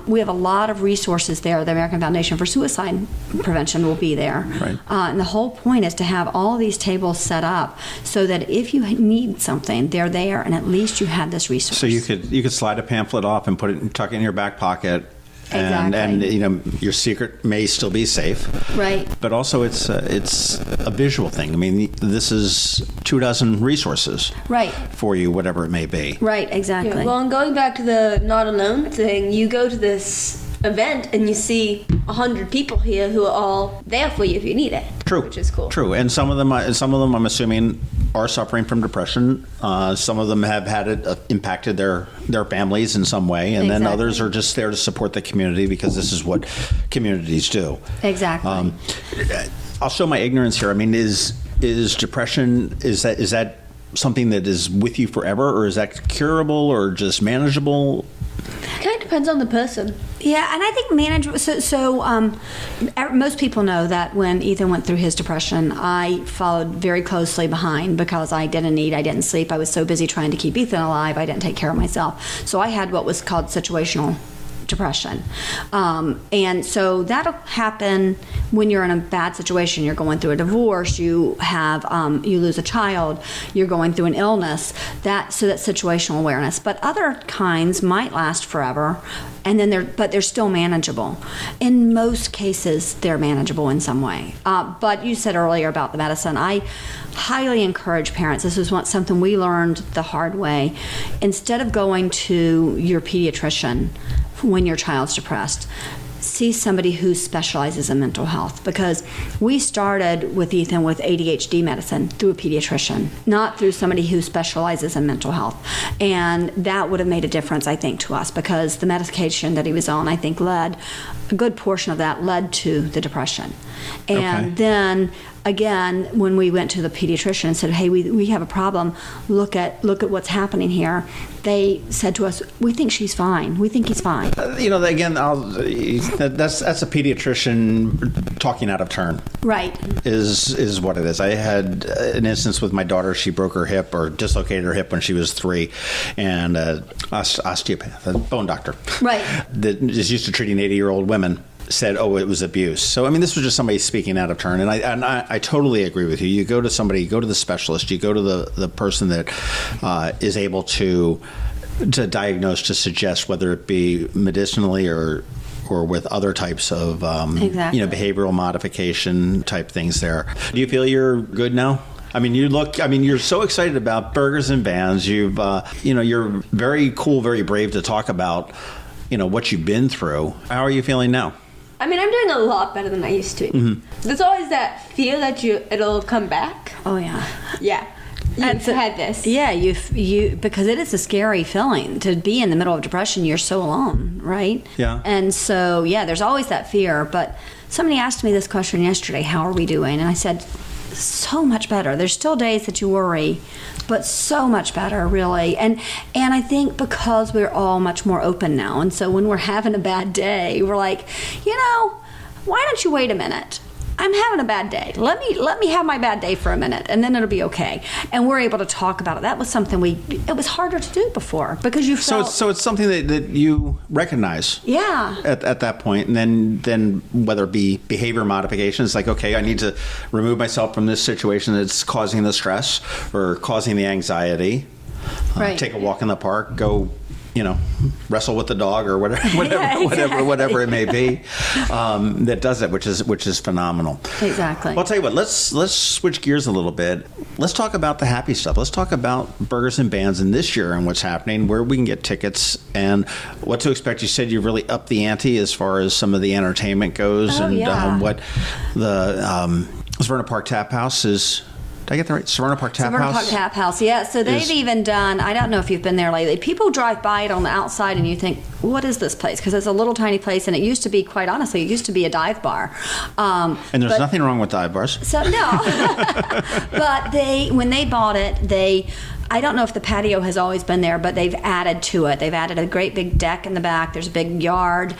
We have a lot of resources there. The American Foundation for Suicide Prevention will be there. Right. And the whole point is to have all these tables set up so that if you need something, they're there, and at least you have this resource. So you could slide a pamphlet off and tuck it in your back pocket. Exactly. And your secret may still be safe. Right. But also it's a visual thing. I mean, this is 24 resources. Right. For you, whatever it may be. Right, exactly. Yeah, well, and going back to the not alone thing, you go to this event and you see 100 people here who are all there for you if you need it. True. Which is cool. True. And some of them I'm assuming are suffering from depression. Some of them have had it impacted their families in some way, and then others are just there to support the community, because this is what communities do. Exactly. I'll show my ignorance here. I mean, is depression, is that something that is with you forever, or is that curable or just manageable? It kind of depends on the person. Yeah, and I think management. So most people know that when Ethan went through his depression, I followed very closely behind, because I didn't eat, I didn't sleep, I was so busy trying to keep Ethan alive, I didn't take care of myself. So I had what was called situational depression, and so that'll happen when you're in a bad situation. You're going through a divorce, you have you lose a child, you're going through an illness. That's situational awareness. But other kinds might last forever, and then they're still manageable. In most cases, they're manageable in some way. But you said earlier about the medicine. I highly encourage parents. This is something we learned the hard way. Instead of going to your pediatrician when your child's depressed, see somebody who specializes in mental health, because we started with Ethan with ADHD medicine through a pediatrician, not through somebody who specializes in mental health. And that would have made a difference, I think, to us, because the medication that he was on, I think, a good portion of that led to the depression. And then again, when we went to the pediatrician and said, hey, we have a problem, look at what's happening here, they said to us, we think she's fine. We think he's fine. Again, that's a pediatrician talking out of turn. Right. Is what it is. I had an instance with my daughter. She broke her hip, or dislocated her hip when she was 3, and osteopath, a bone doctor. Right. That is used to treating 80-year-old women. said, "Oh, it was abuse." So, I mean, this was just somebody speaking out of turn, and I totally agree with you. You go to somebody, you go to the specialist, you go to the person that is able to diagnose, to suggest, whether it be medicinally or with other types of behavioral modification type things. There, do you feel you're good now? I mean, you're so excited about Burgers and Bands. You've, you're very cool, very brave to talk about, what you've been through. How are you feeling now? I mean, I'm doing a lot better than I used to. Mm-hmm. There's always that fear that it'll come back. Oh, yeah. Yeah. You've had this. Yeah, you because it is a scary feeling to be in the middle of depression. You're so alone, right? Yeah. And so, there's always that fear. But somebody asked me this question yesterday, how are we doing? And I said, so much better. There's still days that you worry, but so much better, really. And I think because we're all much more open now, and so when we're having a bad day, we're like, why don't you wait a minute? I'm having a bad day. Let me have my bad day for a minute, and then it'll be okay. And we're able to talk about it. That was something it was harder to do before because you felt... So it's something that you recognize. Yeah. At that point, and then whether it be behavior modification, it's like, okay, I need to remove myself from this situation that's causing the stress or causing the anxiety. Right. Take a walk in the park, go, wrestle with the dog or whatever it may be, that does it, which is phenomenal. Exactly. Well, I'll tell you what, let's switch gears a little bit. Let's talk about the happy stuff. Let's talk about Burgers and Bands in this year and what's happening, where we can get tickets and what to expect. You said you really upped the ante as far as some of the entertainment goes, what the Severna Park Taphouse is. Did I get that right? Severna Park Taphouse? Severna Park Taphouse, yeah. So they've even done, I don't know if you've been there lately, people drive by it on the outside and you think, what is this place? Because it's a little tiny place, and it used to be, quite honestly, it used to be a dive bar. And there's nothing wrong with dive bars. So, no. But when they bought it, I don't know if the patio has always been there, but they've added to it. They've added a great big deck in the back. There's a big yard.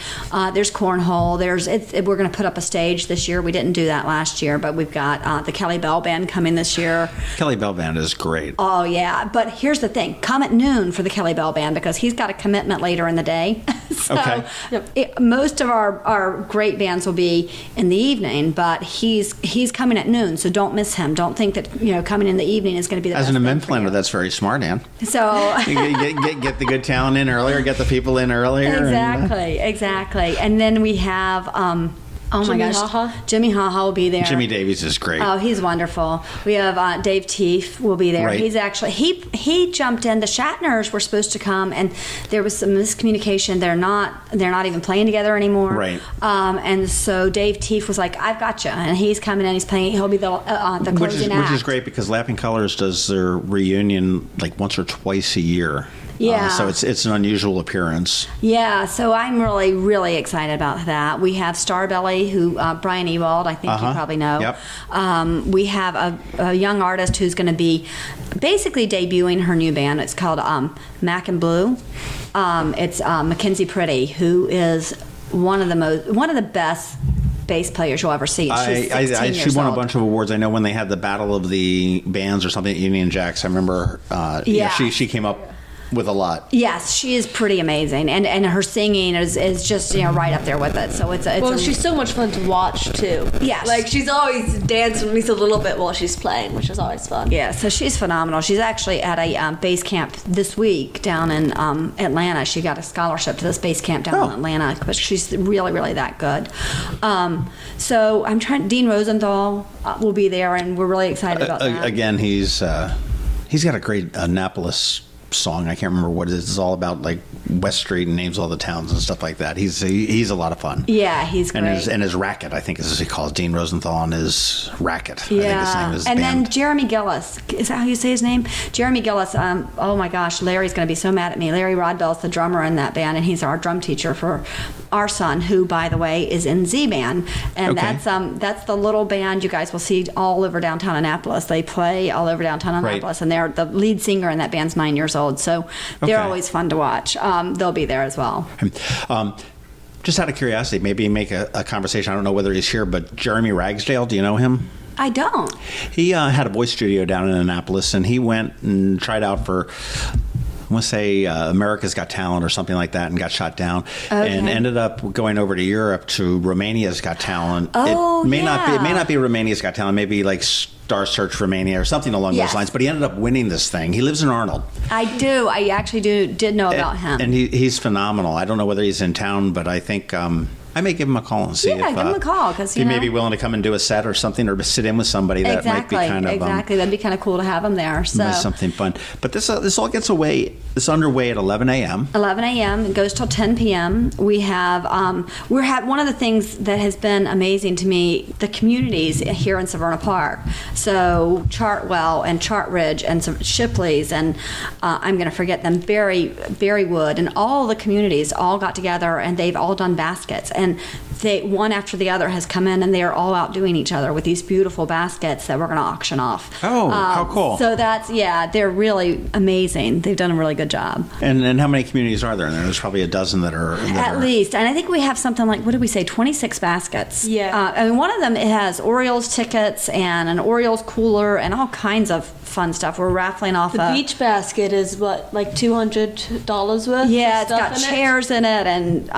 There's cornhole. We're going to put up a stage this year. We didn't do that last year, but we've got the Kelly Bell Band coming this year. Kelly Bell Band is great. Oh, yeah. But here's the thing. Come at noon for the Kelly Bell Band because he's got a commitment later in the day. So okay. Most of our great bands will be in the evening, but he's coming at noon, so don't miss him. Don't think that coming in the evening is going to be the best As an event thing planner, for you. that's very smart, Ann. So get the good talent in earlier, get the people in earlier. Exactly. And then we have Jimmy Haha will be there. Jimi Davies is great. Oh, he's wonderful. We have Dave Teef will be there. Right. He's actually he jumped in. The Shatners were supposed to come, and there was some miscommunication. They're not even playing together anymore. Right. And so Dave Teef was like, "I've got you," and he's coming in. He's playing. He'll be the closing act. Which is great because Laughing Colors does their reunion like once or twice a year. Yeah. So it's an unusual appearance. Yeah, so I'm really, really excited about that. We have Starbelly, who Brian Ewald, I think you probably know. Yep. We have a young artist who's going to be basically debuting her new band. It's called Mac and Blue. It's Mackenzie Priddy, who is one of the best bass players you'll ever see. She won a bunch of awards. I know when they had the Battle of the Bands or something at Union Jacks. I remember. She came up with a lot. Yes, she is pretty amazing, and her singing is just right up there with it. So it's she's so much fun to watch too. Yes, like she's always dancing at least a little bit while she's playing, which is always fun. Yeah, so she's phenomenal. She's actually at a bass camp this week down in Atlanta. She got a scholarship to this bass camp down in Atlanta, but she's really, really that good. So I'm trying. Dean Rosenthal will be there, and we're really excited about that. Again, he's got a great Annapolis song. I can't remember what it is. It's all about like West Street and names all the towns and stuff like that. He's a lot of fun. Yeah, he's great. And his racket, I think, is as he calls Dean Rosenthal, and his racket. Yeah. I think his name is. And band. then Jeremy Gillis, is that how you say his name? Jeremy Gillis. Oh my gosh, Larry's going to be so mad at me. Larry Rodbell's the drummer in that band, and he's our drum teacher for our son, who, by the way, is in Z Band, and that's the little band you guys will see all over downtown Annapolis. They play all over downtown Annapolis, and they're the lead singer in that band's 9 years old. So they're always fun to watch. They'll be there as well. Just out of curiosity, maybe make a conversation. I don't know whether he's here, but Jeremy Ragsdale, do you know him? I don't. He had a voice studio down in Annapolis, and he went and tried out for want to say America's Got Talent or something like that, and got shot down, and ended up going over to Europe to Romania's Got Talent. Oh, it may not be Romania's Got Talent, maybe like Star Search Romania or something along those lines. But he ended up winning this thing. He lives in Arnold. I actually did know about him. And he's phenomenal. I don't know whether he's in town, but I think I may give him a call and see if give him a call, because he may be willing to come and do a set or something, or sit in with somebody. That might be kind of that'd be kind of cool to have him there. So something fun. But this all gets underway at 11 a.m. 11 a.m. It goes till 10 p.m. We have one of the things that has been amazing to me, the communities here in Severna Park. So Chartwell and Chartridge and some Shipley's, and I'm going to forget them, Berrywood, and all the communities all got together, and they've all done baskets. And they, one after the other, has come in, and they are all outdoing each other with these beautiful baskets that we're going to auction off. Oh, how cool. So they're really amazing. They've done a really good job. And how many communities are there? There's probably a dozen that are... At least. And I think we have something like, what did we say, 26 baskets. Yeah. I mean, one of them, it has Orioles tickets and an Orioles cooler and all kinds of fun stuff. We're raffling off the beach basket is what, like $200 worth? Yeah, it's got chairs in it and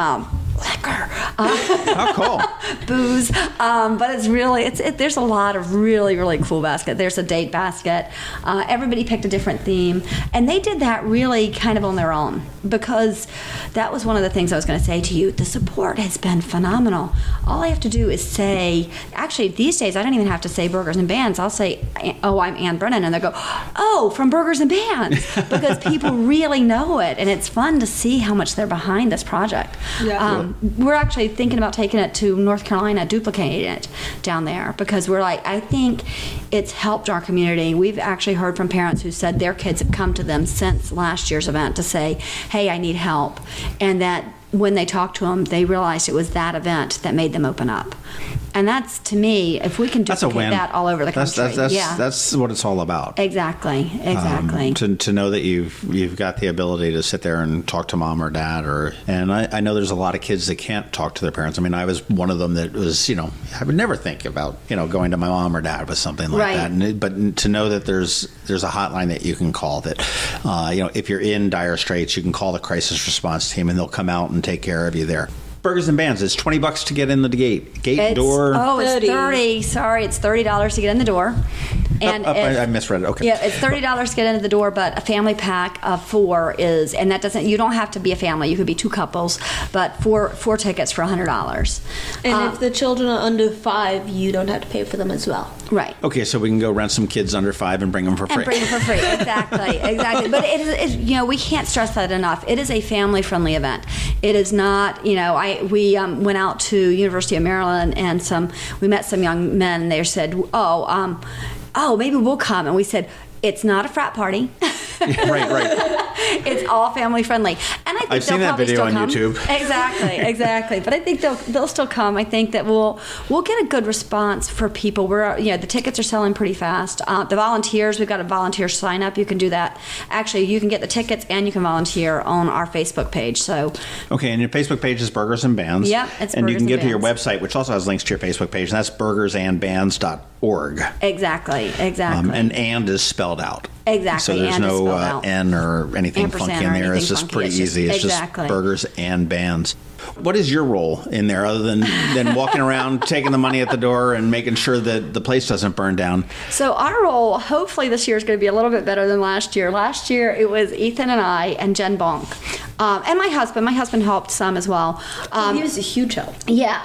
liquor. How cool. Booze. But it's really, there's a lot of really, really cool baskets. There's a date basket. Everybody picked a different theme. And they did that really kind of on their own, because that was one of the things I was going to say to you. The support has been phenomenal. All I have to do is say, actually these days I don't even have to say Burgers and Bands. I'll say, oh, I'm Ann Brennan. And they go, oh, from Burgers and Bands. Because people really know it. And it's fun to see how much they're behind this project. Yeah. We're actually thinking about taking it to North Carolina, duplicating it down there, because we're like, I think it's helped our community. We've actually heard from parents who said their kids have come to them since last year's event to say, hey, I need help. And that when they talked to them, they realized it was that event that made them open up. And that's, to me, if we can duplicate that all over the country. That's what it's all about. Exactly. To know that you've got the ability to sit there and talk to mom or dad, and I know there's a lot of kids that can't talk to their parents. I mean, I was one of them that was, I would never think about, going to my mom or dad with something like that. But to know that there's a hotline that you can call that, if you're in dire straits, you can call the crisis response team and they'll come out and take care of you there. Burgers and Bands, it's $20 to get in the gate door. Oh, it's 30. Sorry, it's $30 to get in the door. And I misread it. Okay. Yeah, it's $30 to get into the door, but a family pack of 4 is, and that doesn't, you don't have to be a family. You could be 2 couples, but four tickets for $100. And if the children are under 5, you don't have to pay for them as well. Right. Okay, so we can go rent some kids under 5 and bring them for free. Exactly. But it, we can't stress that enough. It is a family-friendly event. It is not, we went out to University of Maryland and we met some young men, and they said, maybe we'll come. And we said, it's not a frat party. Right. It's all family friendly, and I think I've seen that video on YouTube. Exactly. But I think they'll still come. I think that we'll get a good response for people. The tickets are selling pretty fast. The volunteers, we've got a volunteer sign up. You can do that. Actually, you can get the tickets and you can volunteer on our Facebook page. So okay, and your Facebook page is Burgers and Bands. Yep, it's and Burgers you can get and to your Bands. website, which also has links to your Facebook page, and that's burgersandbands.org. Exactly. And is spelled out. Exactly. So there's no N or anything funky in there. It's just pretty easy. It's just Burgers and Bands. What is your role in there, other than walking around, taking the money at the door, and making sure that the place doesn't burn down? So our role, hopefully this year, is going to be a little bit better than last year. Last year it was Ethan and I and Jen Bonk. And my husband. My husband helped some as well. He was a huge help. Yeah,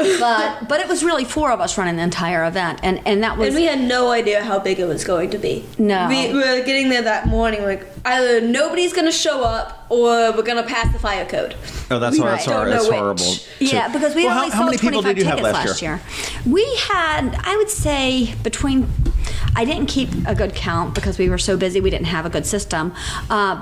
but it was really 4 of us running the entire event, and that was. And we had no idea how big it was going to be. No, we were getting there that morning, like either nobody's going to show up or we're going to pass the fire code. Oh, that's horrible. Yeah, because we only sold 25 tickets last year. We had, I would say, I didn't keep a good count because we were so busy. We didn't have a good system.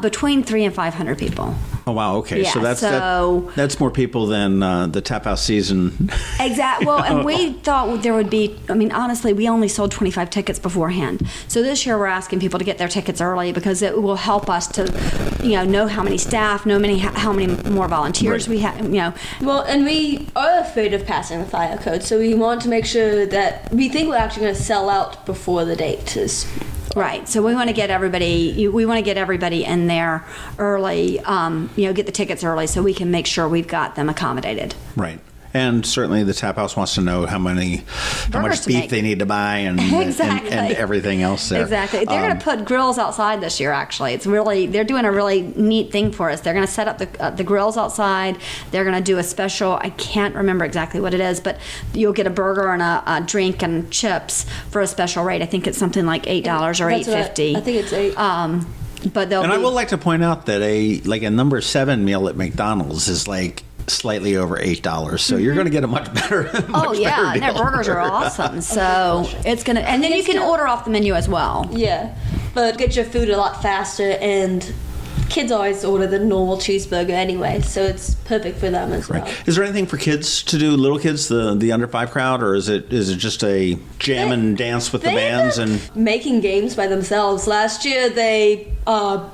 Between 300 and 500 people. Oh wow! Okay, yeah, so that's more people than the Taphouse season. Exactly. Well, and we thought there would be. I mean, honestly, we only sold 25 tickets beforehand. So this year we're asking people to get their tickets early because it will help us to, know how many staff, how many more volunteers we have. Well, and we are afraid of passing the fire code, so we want to make sure that we think we're actually going to sell out before the date is. Right. So we want to get everybody. We want to get everybody in there early. Get the tickets early so we can make sure we've got them accommodated. Right. And certainly the tap house wants to know how much beef they need to buy and everything else there. Exactly. They're going to put grills outside this year, actually. They're doing a really neat thing for us. They're going to set up the grills outside. They're going to do a special, I can't remember exactly what it is, but you'll get a burger and a drink and chips for a special rate. I think it's something like $8 or $8.50. I think it's $8. But I would like to point out that a number 7 meal at McDonald's is like slightly over $8, so you're going to get a much better. And their burgers are awesome. So it's gonna, and then you can order off the menu as well. Yeah, but get your food a lot faster, and kids always order the normal cheeseburger anyway, so it's perfect for them as well. Is there anything for kids to do, little kids, the under 5 crowd, or is it just a jam and dance with the bands and making games by themselves? Last year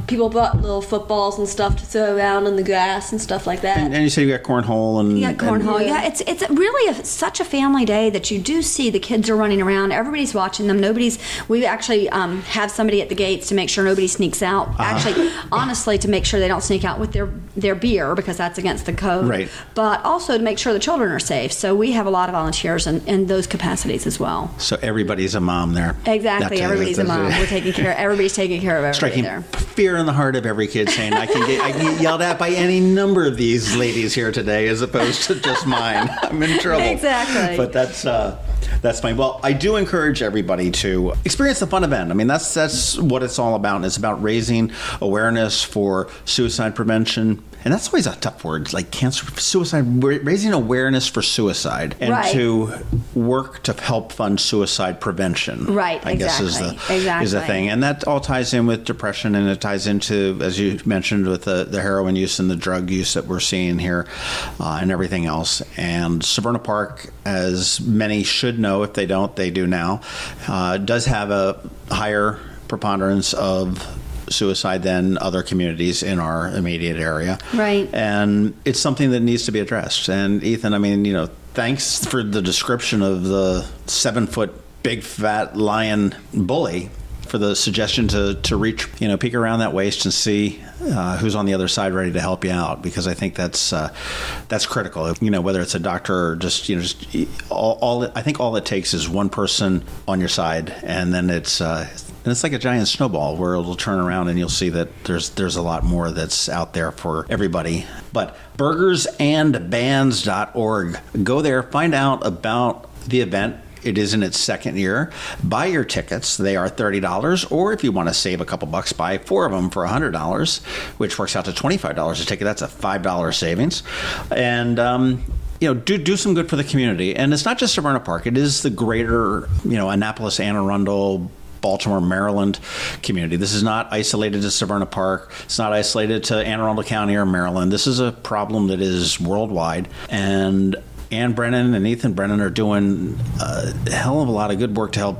people brought little footballs and stuff to throw around in the grass and stuff like that. And you say you got cornhole and cornhole. It's really such a family day that you do see the kids are running around. Everybody's watching them. We actually have somebody at the gates to make sure nobody sneaks out. Actually, honestly, to make sure they don't sneak out with their beer, because that's against the code. Right. But also to make sure the children are safe. So we have a lot of volunteers in those capacities as well. So everybody's a mom there. Exactly. Everybody's a mom. We're taking care. Everybody's taking care of everybody Striking there. Fear in the heart of every kid, saying I can get yelled at by any number of these ladies here today, as opposed to just mine. I'm in trouble. Exactly. But that's fine. Well, I do encourage everybody to experience the fun event. I mean, that's what it's all about. It's about raising awareness for suicide prevention. And that's always a tough word, like cancer, suicide, raising awareness for suicide, and to work to help fund suicide prevention. Right, I guess is the thing. And that all ties in with depression, and it ties into, as you mentioned, with the heroin use and the drug use that we're seeing here and everything else. And Severna Park, as many should know, if they don't, they do now, does have a higher preponderance of suicide than other communities in our immediate area. Right. And it's something that needs to be addressed. And Ethan, I mean, thanks for the description of the 7-foot big fat lion bully, for the suggestion to reach, peek around that waist and see who's on the other side ready to help you out, because I think that's critical. Whether it's a doctor or just I think all it takes is one person on your side, and then it's like a giant snowball where it'll turn around and you'll see that there's a lot more that's out there for everybody. But burgersandbands.org. Go there, find out about the event. It is in its second year. Buy your tickets. They are $30. Or if you want to save a couple bucks, buy 4 of them for $100, which works out to $25 a ticket. That's a $5 savings. And do some good for the community. And it's not just Severna Park. It is the greater, Annapolis, Anne Arundel, Baltimore, Maryland community. This is not isolated to Severna Park. It's not isolated to Anne Arundel County or Maryland. This is a problem that is worldwide. And Ann Brennan and Ethan Brennan are doing a hell of a lot of good work to help,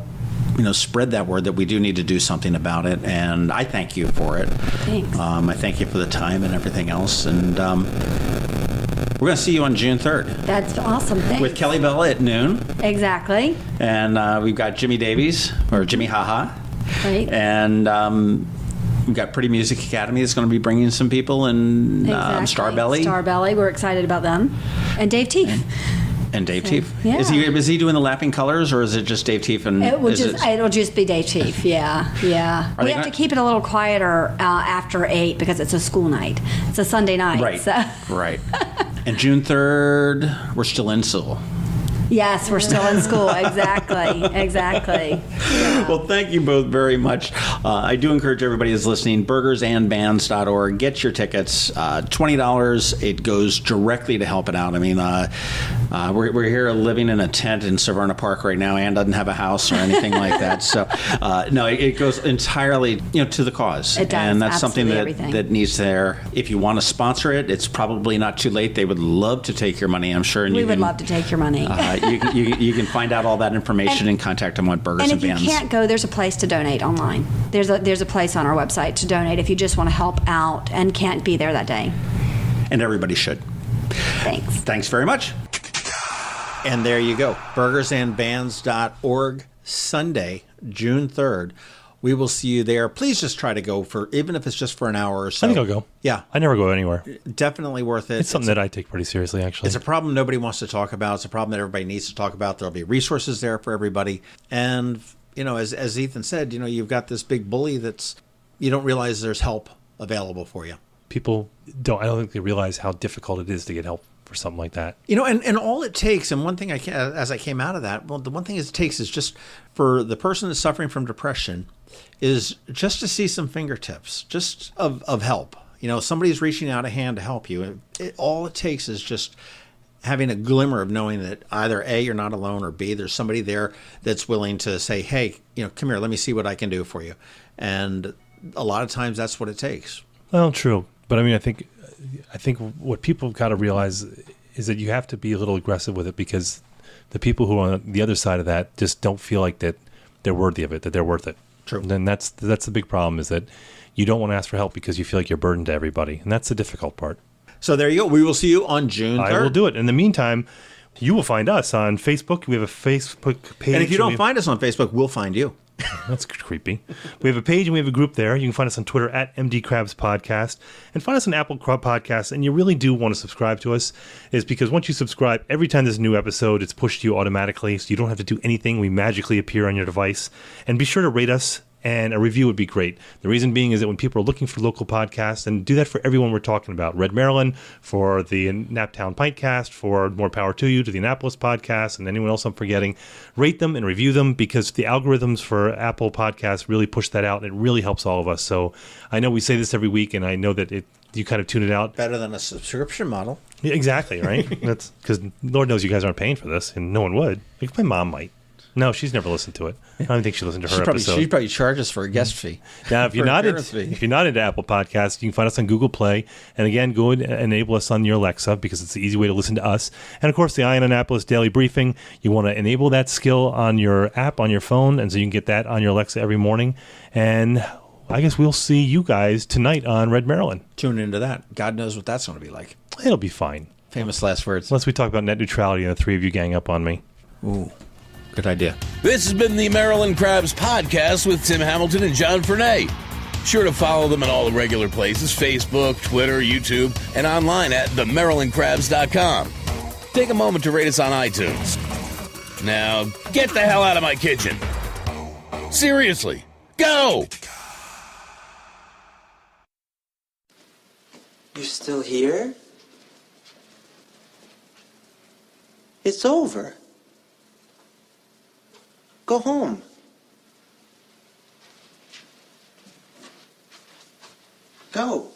spread that word that we do need to do something about it. And I thank you for it. Thanks. I thank you for the time and everything else. And we're going to see you on June 3rd. That's awesome. Thanks. With Kelly Bella at noon. Exactly. And we've got Jimi Davies, or Jimmy Haha. Right. And we've got Priddy Music Academy that's going to be bringing some people, and Starbelly. Starbelly, we're excited about them. And Dave Teef. And Dave Teef. Yeah. Is he doing the Lapping Colors, or is it just Dave Teef? And it'll just be Dave Teef. Yeah. We have to keep it a little quieter after 8 because it's a school night. It's a Sunday night. Right. So. Right. And June 3rd, we're still in school. Yes, we're still in school. Exactly. Yeah. Well, thank you both very much. I do encourage everybody who's listening, burgersandbands.org. Get your tickets. $20. It goes directly to help it out. I mean, we're here living in a tent in Severna Park right now. Ann doesn't have a house or anything like that. So, no, it goes entirely to the cause. It does. And that's something everything. that needs there. If you want to sponsor it, it's probably not too late. They would love to take your money, I'm sure. And we would love to take your money. You can find out all that information and contact them on Burgers and Bands. And if you can't go, there's a place to donate online. There's a place on our website to donate if you just want to help out and can't be there that day. And everybody should. Thanks very much. And there you go. burgersandbands.org, Sunday, June 3rd. We will see you there. Please just try to go for, even if it's just for an hour or so. I think I'll go. Yeah. I never go anywhere. Definitely worth it. It's something that I take pretty seriously, actually. It's a problem nobody wants to talk about. It's a problem that everybody needs to talk about. There'll be resources there for everybody. And, as Ethan said, you've got this big bully that's, you don't realize there's help available for you. People I don't think they realize how difficult it is to get help for something like that. And all it takes, and one thing as I came out of that, the one thing it takes is just for the person that's suffering from depression is just to see some fingertips, just of help. Somebody's reaching out a hand to help you. All it takes is just having a glimmer of knowing that either A, you're not alone, or B, there's somebody there that's willing to say, hey, come here, let me see what I can do for you. And a lot of times that's what it takes. Well, true. But I think what people have got to realize is that you have to be a little aggressive with it, because the people who are on the other side of that just don't feel like that they're worthy of it, that they're worth it. True. And then that's the big problem, is that you don't want to ask for help because you feel like you're burdened to everybody. And that's the difficult part. So there you go. We will see you on June 3rd. I will do it. In the meantime, you will find us on Facebook. We have a Facebook page. And if you don't find us on Facebook, we'll find you. That's creepy. We have a page and we have a group there. You can find us on Twitter at MD Krabs Podcast, and find us on Apple Podcasts. And you really do want to subscribe to us, is because once you subscribe, every time there's a new episode, it's pushed to you automatically, so you don't have to do anything. We magically appear on your device. And be sure to rate us, and a review would be great. The reason being is that when people are looking for local podcasts, and do that for everyone we're talking about, Red Maryland, for the Naptown Pintcast, for More Power to You, to the Annapolis Podcast, and anyone else I'm forgetting, rate them and review them, because the algorithms for Apple Podcasts really push that out, and it really helps all of us. So I know we say this every week, and I know that you kind of tune it out. Better than a subscription model. Yeah, exactly, right? That's because Lord knows you guys aren't paying for this, and no one would. Like my mom might. No, she's never listened to it. I don't think she listened to her episode. She'd probably charge us for a guest fee. Now, if you're not into Apple Podcasts, you can find us on Google Play. And again, go and enable us on your Alexa, because it's the easy way to listen to us. And of course, the Eye on Annapolis Daily Briefing. You want to enable that skill on your app on your phone, and so you can get that on your Alexa every morning. And I guess we'll see you guys tonight on Red Maryland. Tune into that. God knows what that's going to be like. It'll be fine. Famous last words. Unless we talk about net neutrality and the three of you gang up on me. Ooh. Good idea. This has been the Maryland Krabs Podcast with Tim Hamilton and John Fernay. Sure to follow them in all the regular places: Facebook, Twitter, YouTube, and online at themarylandkrabs.com. Take a moment to rate us on iTunes. Now, get the hell out of my kitchen. Seriously, go! You're still here? It's over. Go home. Go.